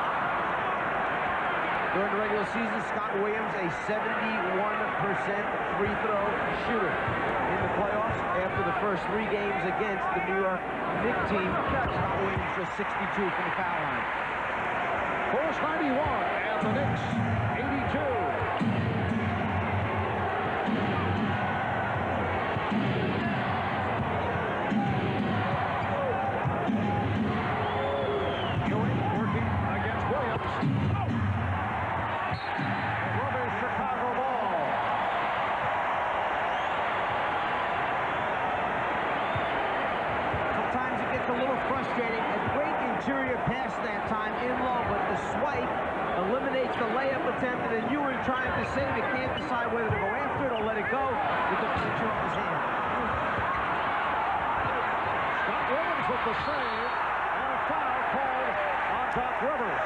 [SPEAKER 2] During the regular season, Scott Williams, a 71% free throw shooter. In the playoffs, after the first 3 games against the New York Knicks team, Scott Williams just 62 from the foul line.
[SPEAKER 1] Bulls 91 and the Knicks 82. Ewing working against Williams. Another Chicago ball.
[SPEAKER 2] Sometimes it gets a little frustrating. A great interior pass that time in low, but the swipe eliminates the layup attempt, and then Ewing trying to save it, can't decide whether to go after it or let it go with the pitcher on his hand.
[SPEAKER 1] Scott Williams with the save, and a foul called on Doc Rivers.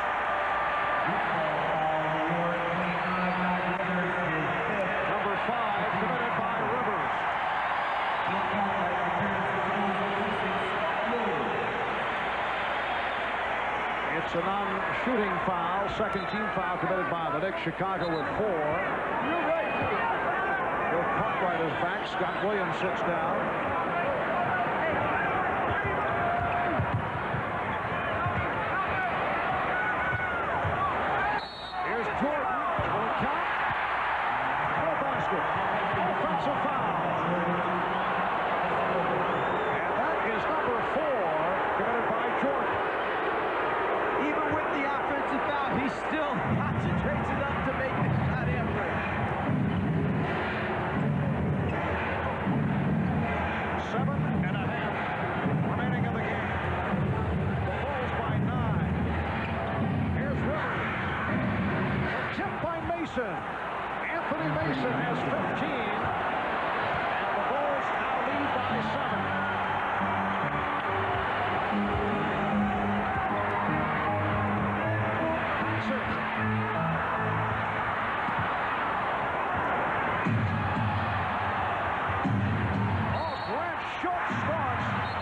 [SPEAKER 1] Number 5 committed by Rivers. It's a non-shooting foul. Second team foul committed by the Knicks. Chicago with 4. Bill Cartwright is back. Scott Williams sits down. Here's Jordan. Will count. basket. Offensive foul. And that is number 4 committed by Jordan.
[SPEAKER 2] Even with the offensive foul, he still concentrates enough to make this shot after it.
[SPEAKER 1] 7.5 remaining in the game. The Bulls by 9. Here's Rivers. A tip by Mason. Anthony Mason has 15. And the Bulls now lead by 7.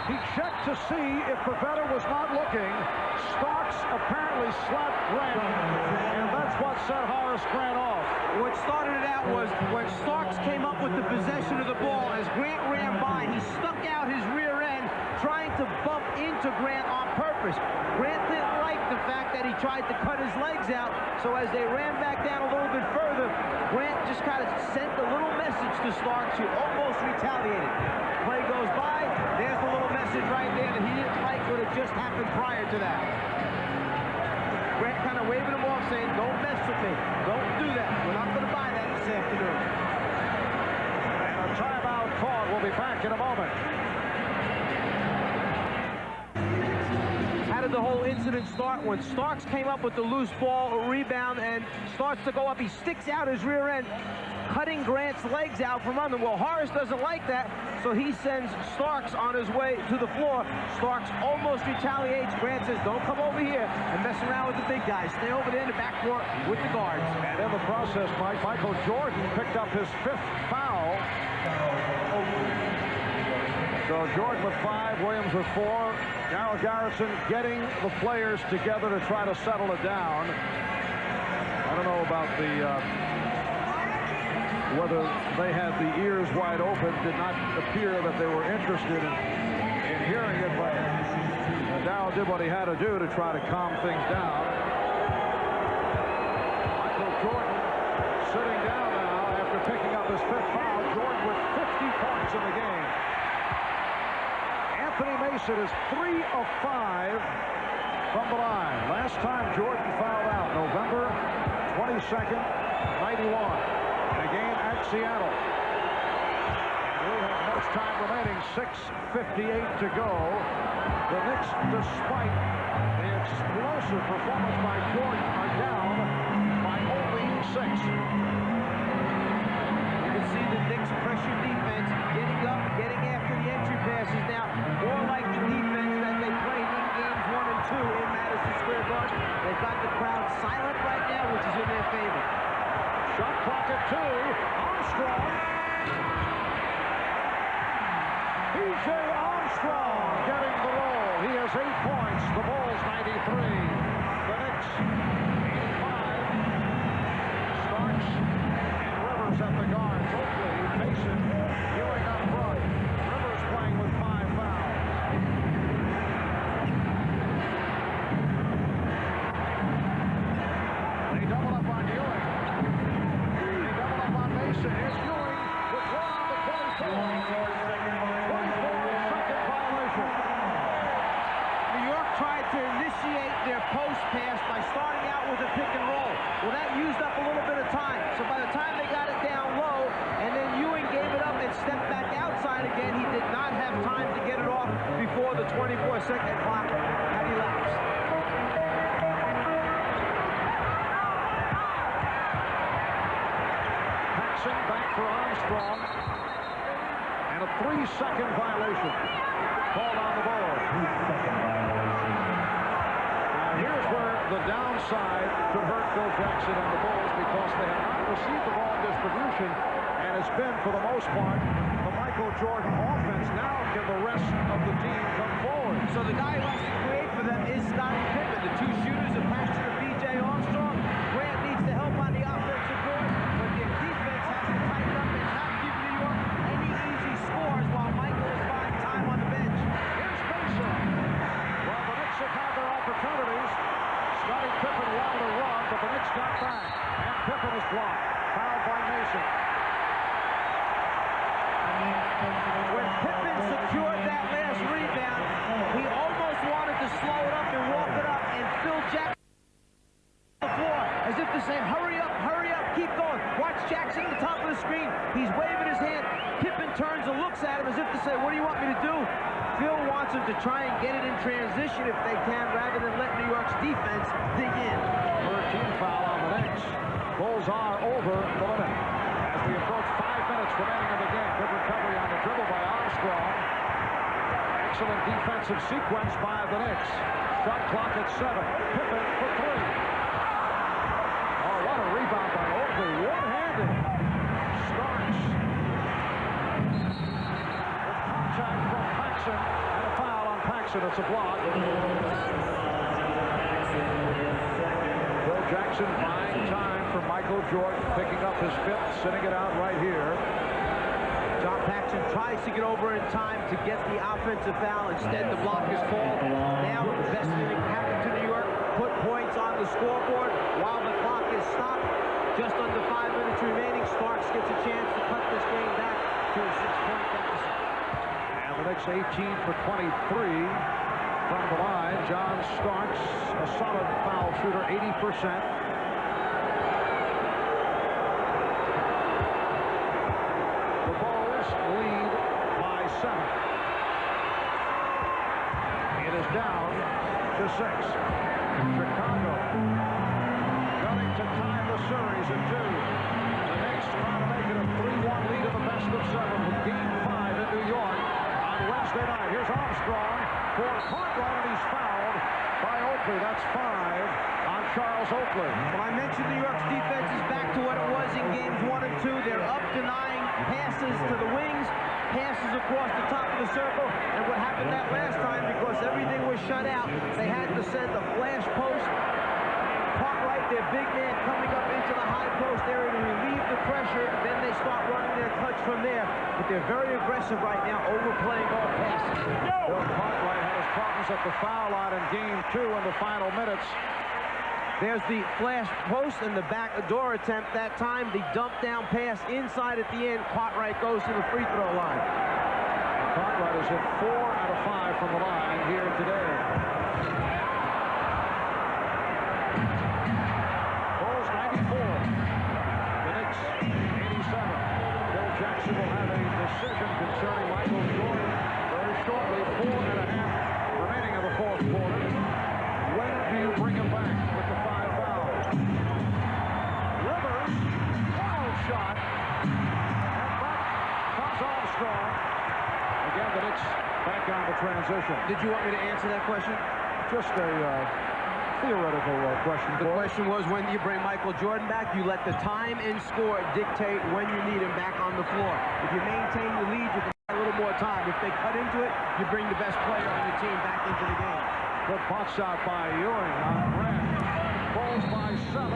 [SPEAKER 1] He checked to see if Pavetta was not looking. Starks apparently slapped Grant, and that's what set Horace Grant off.
[SPEAKER 2] What started it out was when Starks came up with the possession of the ball, as Grant ran by, he stuck out his rear end, trying to bump into Grant on purpose. Grant didn't like the fact that he tried to cut his legs out, so as they ran back down a little bit further, Grant just kind of sent a little message to Starks, who almost retaliated. Play goes by, there's the little message right there that he didn't like what had just happened prior to that. Grant kind of waving him off, saying, don't mess with me. Don't do that. We're not going to buy that this afternoon.
[SPEAKER 1] And a timeout call. We'll be back in a moment.
[SPEAKER 2] How did the whole incident start? When Starks came up with the loose ball, a rebound, and starts to go up, he sticks out his rear end, cutting Grant's legs out from under him. Well, Horace doesn't like that, so he sends Starks on his way to the floor. Starks almost retaliates. Grant says, don't come over here and mess around with the big guys. Stay over there in the backcourt with the guards.
[SPEAKER 1] And in the process, Michael Jordan picked up his 5th foul. So Jordan with 5, Williams with 4. Darryl Garrison getting the players together to try to settle it down. I don't know about whether they had the ears wide open. Did not appear that they were interested in hearing it, but Darryl did what he had to do to try to calm things down. Michael Jordan sitting down now after picking up his 5th foul. Jordan with 50 points in the game. Anthony Mason is 3 of 5 from the line. Last time Jordan fouled out, November 22nd, 91. A game at Seattle. And we have much time remaining, 6:58 to go. The Knicks, despite the explosive performance by Jordan, are down by only 6.
[SPEAKER 2] You can see the Knicks pressure defense getting up, getting after the entry passes now. More like the defense that they played in games 1 and 2 in Madison Square Garden. They've got the crowd silent right now, which is in their favor.
[SPEAKER 1] Shot clock at 2. Armstrong. P.J. Armstrong getting the roll. He has 8 points. The Bulls 93. The Knicks 85. Starks and Rivers at the guards. Oakley, Mason, Ewing up front. Rivers playing with 5 fouls. They double up on Ewing. They double up on Mason. Here's Ewing with 1 on the 24. 24-second violation.
[SPEAKER 2] New York tried to initiate their post pass by starting out with a pick and roll. Well, that used up a little bit of time. So by the time they got it down low, and then Ewing gave it up and stepped back outside again, he did not have time to get it off before the 24-second clock had elapsed.
[SPEAKER 1] Paxson back for Armstrong. And a 3-second violation called on the board. Now here's where the downside could hurt Phil Jackson and the Bulls, because they have not received the ball distribution, and it's been, for the most part, the Michael Jordan offense. Now can the rest of the team come forward?
[SPEAKER 2] So the guy who has to create for them is Scottie Pippen. The 2 shooters are Paxson and B.J. Armstrong. Grant needs to help on the offensive board, but their defense has to tighten up and not give New York any easy scores while Michael is buying time on the bench.
[SPEAKER 1] Here's Mason. Well, the Knicks have had their opportunities. Scottie Pippen wanted to run, but the Knicks got back. And Pippen is blocked. Fouled by Mason.
[SPEAKER 2] When Pippen secured that last rebound, he almost wanted to slow it up and walk it up, and Phil Jackson on the floor as if to say, hurry up, keep going. Watch Jackson at the top of the screen. He's waving his hand. Pippen turns and looks at him as if to say, what do you want me to do? Phil wants him to try and get it in transition if they can, rather than let New York's defense dig in.
[SPEAKER 1] 13 foul on the Knicks. Bulls are over the limit. As we approach 5 minutes remaining in the game, good recovery on the dribble by Armstrong. Excellent defensive sequence by the Knicks. Shot clock at 7. Pippen for 3. Oh, what a rebound by Oakley. One-handed. Starks. Contact from Paxson. And a foul on Paxson. It's a block. Phil Jackson buying time for Michael Jordan, picking up his 5th, sitting it out right here.
[SPEAKER 2] John Paxson tries to get over in time to get the offensive foul. Instead, the block is called. Now, the best thing that can happen to New York, put points on the scoreboard while the clock is stopped. Just under 5 minutes remaining, Starks gets a chance to cut this game back to a 6-point deficit.
[SPEAKER 1] And the Knicks 18 for 23 from the line. John Starks, a solid foul shooter, 80%. Lead by 7. It is down to 6. Chicago gunning to tie the series at 2. The Knicks trying to make it a 3-1 lead in the best of 7 with Game 5 in New York on Wednesday night. Here's Armstrong for Cartwright, and he's fouled by Oakley. That's 5 on Charles Oakley.
[SPEAKER 2] Well, I mentioned New York's defense is back to what it was in games 1 and 2. They're up denying passes to the wings, passes across the top of the circle, and what happened that last time, because everything was shut out, they had to send a flash post. Cartwright, their big man, coming up into the high post area to relieve the pressure. Then they start running their touch from there, but they're very aggressive right now, overplaying all passes.
[SPEAKER 1] Bill Cartwright had his problems at the foul line in Game 2 in the final minutes.
[SPEAKER 2] There's the flash post and the back door attempt. That time, the dump down pass inside at the end. Cartwright goes to the free throw line.
[SPEAKER 1] Cartwright has hit 4 out of 5 from the line here today. Bulls 94. The Knicks 87. Phil Jackson will have a decision concerning Michael Jordan very shortly. 4.5 remaining in the 4th quarter. When do you bring him back with the 5 fouls? Rivers, wild shot, and back comes Armstrong. Again, the Knicks back on the transition.
[SPEAKER 2] Did you want me to answer that question?
[SPEAKER 1] Just a theoretical question.
[SPEAKER 2] The question was, when do you bring Michael Jordan back? You let the time and score dictate when you need him back on the floor. If you maintain the lead, you can have a little more time. If they cut into it, you bring the best player on your team back into the game.
[SPEAKER 1] Good pot shot by Ewing on Grant. Bulls by 7.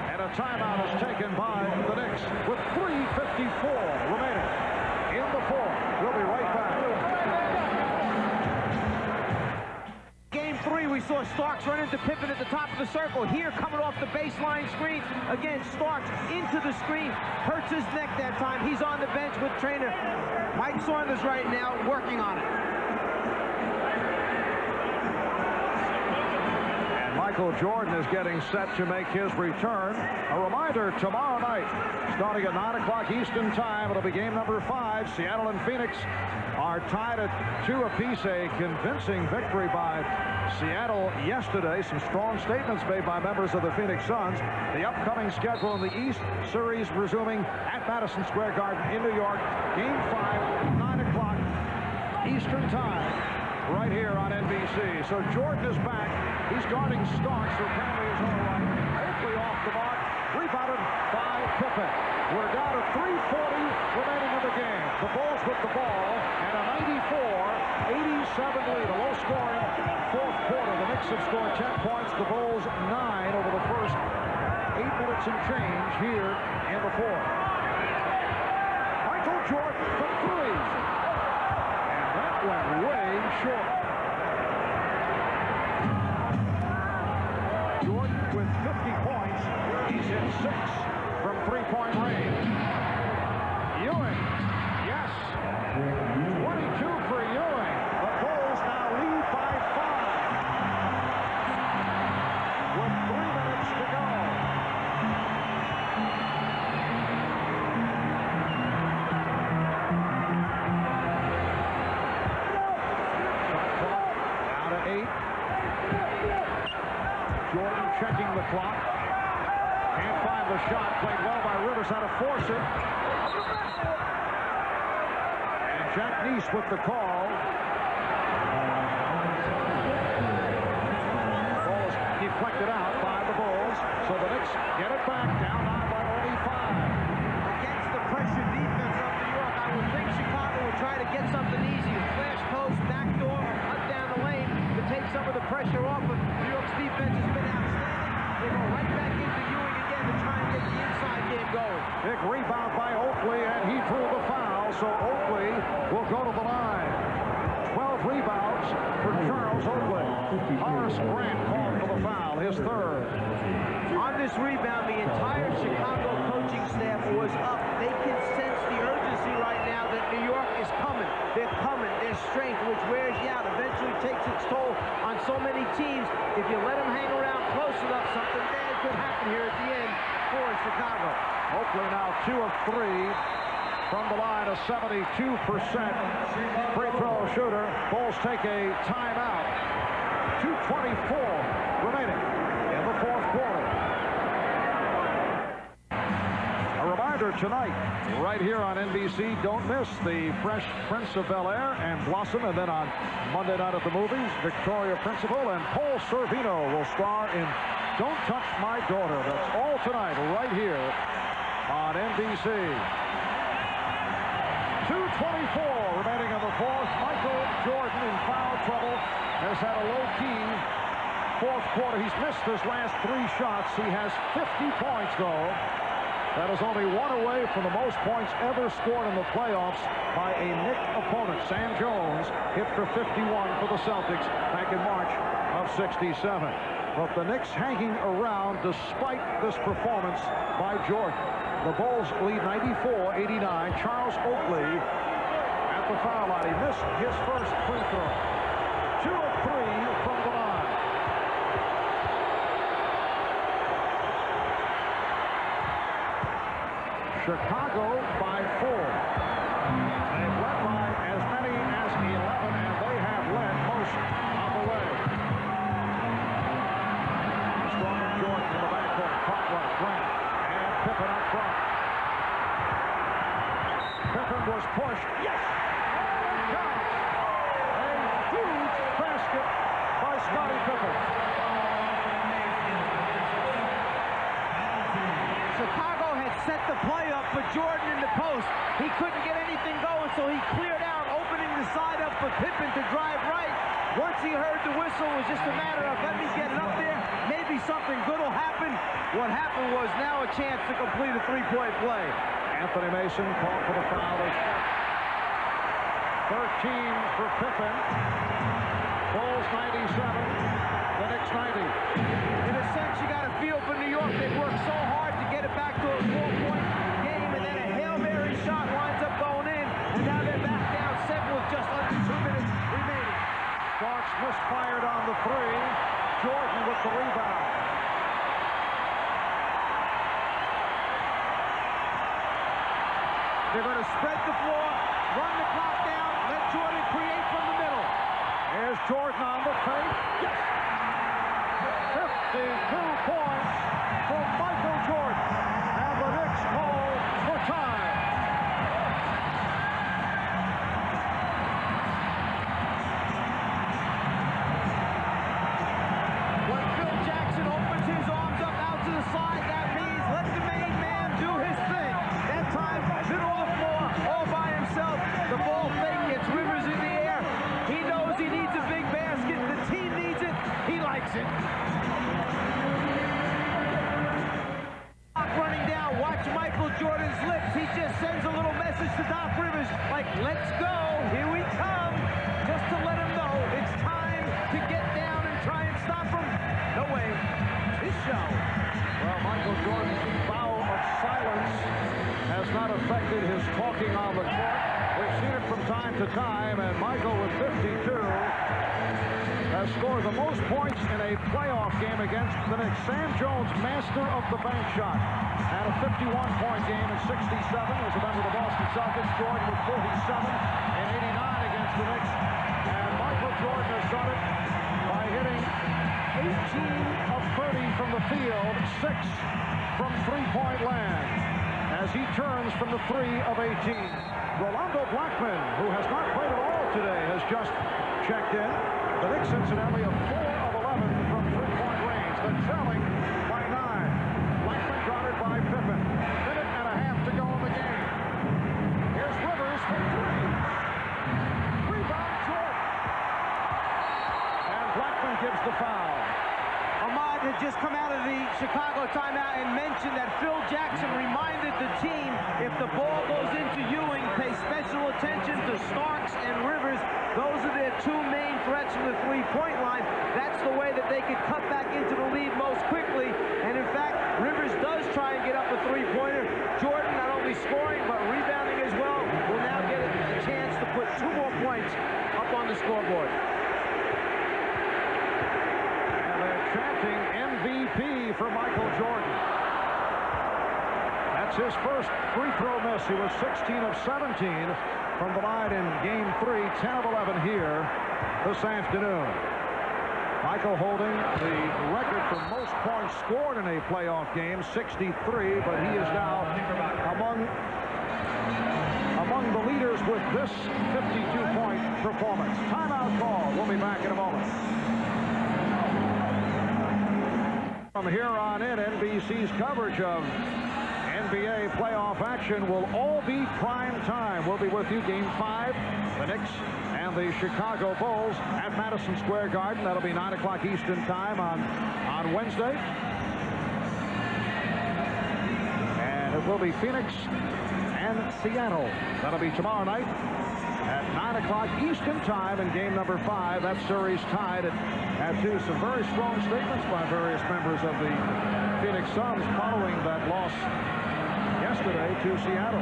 [SPEAKER 1] And a timeout is taken by the Knicks with 3:54 remaining in the 4th. We'll be right back.
[SPEAKER 2] Game 3, we saw Starks run into Pippen at the top of the circle. Here, coming off the baseline screen. Again, Starks into the screen. Hurts his neck that time. He's on the bench with trainer Mike Saunders right now, working on it.
[SPEAKER 1] Michael Jordan is getting set to make his return. A reminder, tomorrow night, starting at 9 o'clock Eastern Time, it'll be game number 5. Seattle and Phoenix are tied at 2 apiece. A convincing victory by Seattle yesterday. Some strong statements made by members of the Phoenix Suns. The upcoming schedule in the East series resuming at Madison Square Garden in New York. Game 5, 9 o'clock Eastern Time, right here on NBC. So Jordan is back. He's guarding Starks, who apparently is all right. Oakley off the mark. Rebounded by Pippen. We're down to 3:40 remaining in the game. The Bulls with the ball and a 94-87 lead. A low-scoring 4th quarter. The Knicks have scored 10 points. The Bulls 9 over the first 8 minutes and change here in the 4th. Michael Jordan from 3. And that went way short. Jordan with 50 points. He's hit 6 from 3-point range. Ewing, yes, Knicks. 22 for Ewing. The Bulls now lead by 5 with 3 minutes to go. Down to 8. Jordan checking the clock. Can't find the shot. Played well by Rivers. Had to force it. And Jack Neese with the call. Ball is deflected out by the Bulls. So the Knicks get it back. Down now by only 5.
[SPEAKER 2] Against the pressure defense of New York, I would think Chicago would try to get something easy. Flash post, backdoor, or cut down the lane to take some of the pressure off. But New York's defense has been outstanding. They go right back into Ewing again to try and get the inside game going.
[SPEAKER 1] Big rebound by Oakley, and he drew the foul. So Oakley will go to the line. 12 rebounds for Charles Oakley. Horace Grant called for the foul, his third.
[SPEAKER 2] On this rebound, the entire Chicago coaching staff was up. They can sense the urgency right now that New York is coming. They're coming. Their strength, which wears you out, eventually takes its toll on so many teams. If you let them hang around close enough, something bad could happen here at the end for Chicago.
[SPEAKER 1] Oakley now 2 of 3 from the line, a 72% free throw shooter. Bulls take a timeout. 2:24 remaining in the fourth quarter. A reminder tonight, right here on NBC, don't miss the Fresh Prince of Bel-Air and Blossom, and then on Monday night at the movies, Victoria Principal and Paul Sorvino will star in Don't Touch My Daughter. That's all tonight, right here on NBC. 2:24 remaining in the fourth. Michael Jordan in foul trouble has had a low-key fourth quarter. He's missed his last 3 shots. He has 50 points, though. That is only 1 away from the most points ever scored in the playoffs by a Knick opponent. Sam Jones hit for 51 for the Celtics back in March of '67. But the Knicks hanging around despite this performance by Jordan. The Bulls lead 94-89. Charles Oakley at the foul line. He missed his first free throw. 2 of 3 from the line. Chicago by 4. They've led by as many as 11, and they have led most of the way. Strong and Jordan in the backcourt. Caught right, Grant, and Pippen up front. Pippen was pushed. Yes! Counts. A huge basket by Scottie Pippen.
[SPEAKER 2] Chicago had set the play up for Jordan in the post. He couldn't get anything going, so he cleared out, opening the side up for Pippen to drive right. Once he heard the whistle, it was just a matter of let me get it up there. Maybe something good will happen. What happened was now a chance to complete a 3-point play.
[SPEAKER 1] Anthony Mason called for the foul. 13 for Pippen. Bulls 97. The Knicks 90.
[SPEAKER 2] In a sense, you got to feel for New York. They've worked so hard to get it back to a 4-point game, and then a Hail Mary shot winds up going in, and now they're back down 7 with just under 2 minutes remaining.
[SPEAKER 1] Starks misfired on the 3. Jordan with the rebound.
[SPEAKER 2] They're going to spread the floor, run the clock down, let Jordan create from the middle.
[SPEAKER 1] Here's Jordan on the fake. Yes! 52 points from Michael Jordan. And the Knicks call for time.
[SPEAKER 2] When Phil Jackson opens his arms up out to the side, that means let the main man do his thing. That time, middle of the floor, all by himself. The ball fake gets Rivers in the air. He knows he needs a big basket. The team needs it. He likes it. Clock running down. Watch Michael Jordan's lips. He just sends a little message to Doc Rivers like, let's go. Here we come. Just to let him know it's time to get down and try and stop him. No way. His show.
[SPEAKER 1] Well, Michael Jordan's vow of silence has not affected his talking on the court. We've seen it from time to time, and Michael with 52 has scored the most points in a playoff game against the Knicks. Sam Jones, master of the bank shot, had a 51-point game in 67 as a member of the Boston Celtics. Jordan with 47 and 89 against the Knicks. And Michael Jordan has done it by hitting 18 of 30 from the field, 6 from three-point land, as he turns from the 3 of 18. Rolando Blackman, who has not played at all today, has just checked in. The Knicks, incidentally, a 4 of 11 from three-point range. They're trailing by 9. Blackman guarded by Pippen. Minute and a half to go in the game. Here's Rivers for 3. Rebound Jordan. And Blackman gives the foul.
[SPEAKER 2] Ahmad had just come out of the Chicago timeout and mentioned that Phil Jackson reminded the team, if the ball goes into Ewing, pay special attention to Starks and Rivers. Those are their two main threats from the three-point line. That's the way that they could cut back into the lead most quickly. And in fact, Rivers does try and get up a three-pointer. Jordan not only scoring, but rebounding as well, will now get a chance to put 2 more points up on the scoreboard.
[SPEAKER 1] Chanting MVP for Michael Jordan. That's his first free throw miss. He was 16 of 17 from the line in Game 3, 10 of 11 here this afternoon. Michael holding the record for most points scored in a playoff game, 63, but he is now among the leaders with this 52-point performance. Timeout call. We'll be back in a moment. From here on in, NBC's coverage of NBA playoff action will all be prime time. We'll be with you Game 5, the Knicks and the Chicago Bulls at Madison Square Garden. That'll be 9 o'clock Eastern time on Wednesday. And it will be Phoenix and Seattle. That'll be tomorrow night at 9 o'clock Eastern time in game number 5. That series tied at 2. Some very strong statements by various members of the Phoenix Suns following that loss yesterday to Seattle.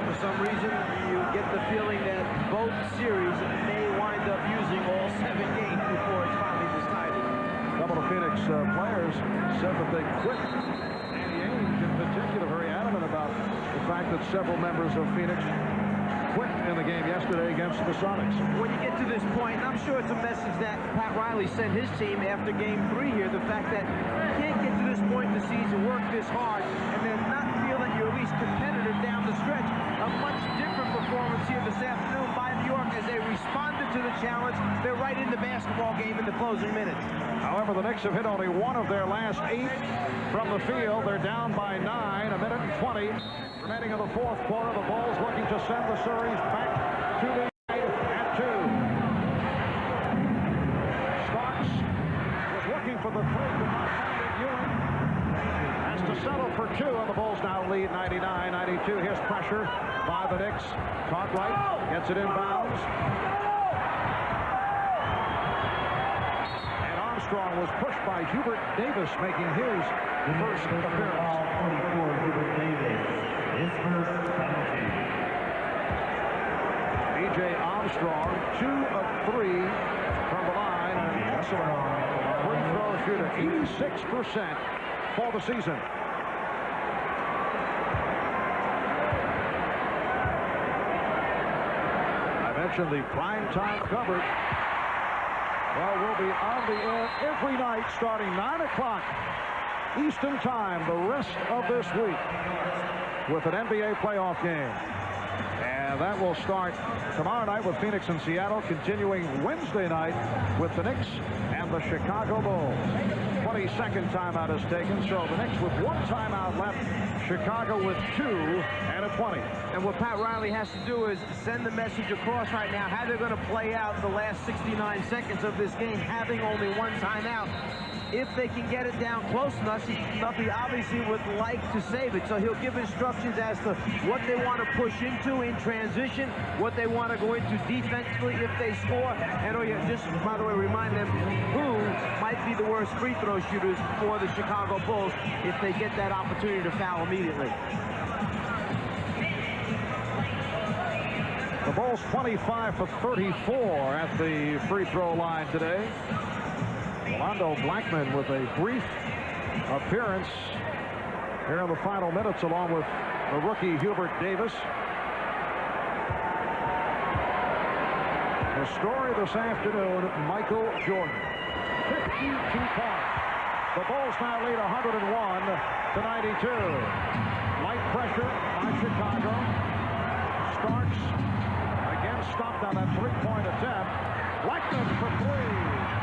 [SPEAKER 2] For some reason, you get the feeling that both series may wind up using all 7 games before it's finally decided.
[SPEAKER 1] A couple of Phoenix players said that they quit. Danny Ainge in particular very adamant about the fact that several members of Phoenix quit in the game yesterday against the Sonics.
[SPEAKER 2] When you get to this point, and I'm sure it's a message that Pat Riley sent his team after Game 3 here, the fact that you can't get to this point in the season, work this hard, and then not feel that you're at least competitive down the stretch. A much different performance here this afternoon by New York as they responded to the challenge. They're right in the basketball game in the closing minutes.
[SPEAKER 1] However, the Knicks have hit only 1 of their last 8 from the field. They're down by 9, a minute and 20 remaining in the 4th quarter. The Bulls looking to send the series back to the lead at 2. Starks was looking for the 3, but not find it. Ewing has to settle for 2, and the Bulls now lead 99-92. Here's pressure by the Knicks. Cartwright gets it inbounds. And Armstrong was pushed by Hubert Davis, making his first appearance.
[SPEAKER 8] Hubert Davis. His first penalty.
[SPEAKER 1] B.J. Armstrong, 2 of 3 from the line. An excellent free throw shooter, 86% for the season. I mentioned the primetime coverage. Well, we'll be on the air every night starting 9 o'clock Eastern time the rest of this week with an NBA playoff game. And that will start tomorrow night with Phoenix and Seattle, continuing Wednesday night with the Knicks and the Chicago Bulls. 22nd timeout is taken, so the Knicks with 1 timeout left, Chicago with 2 and a 20.
[SPEAKER 2] And what Pat Riley has to do is send the message across right now how they're going to play out the last 69 seconds of this game, having only 1 timeout. If they can get it down close enough, he obviously would like to save it. So he'll give instructions as to what they want to push into in transition, what they want to go into defensively if they score. And just, by the way, remind them who might be the worst free throw shooters for the Chicago Bulls if they get that opportunity to foul immediately.
[SPEAKER 1] The Bulls 25 for 34 at the free throw line today. Rolando Blackman with a brief appearance here in the final minutes along with the rookie Hubert Davis. The story this afternoon, Michael Jordan. 52 points. The Bulls now lead 101 to 92. Light pressure by Chicago. Starks again stopped on that three-point attempt. Blackman for three.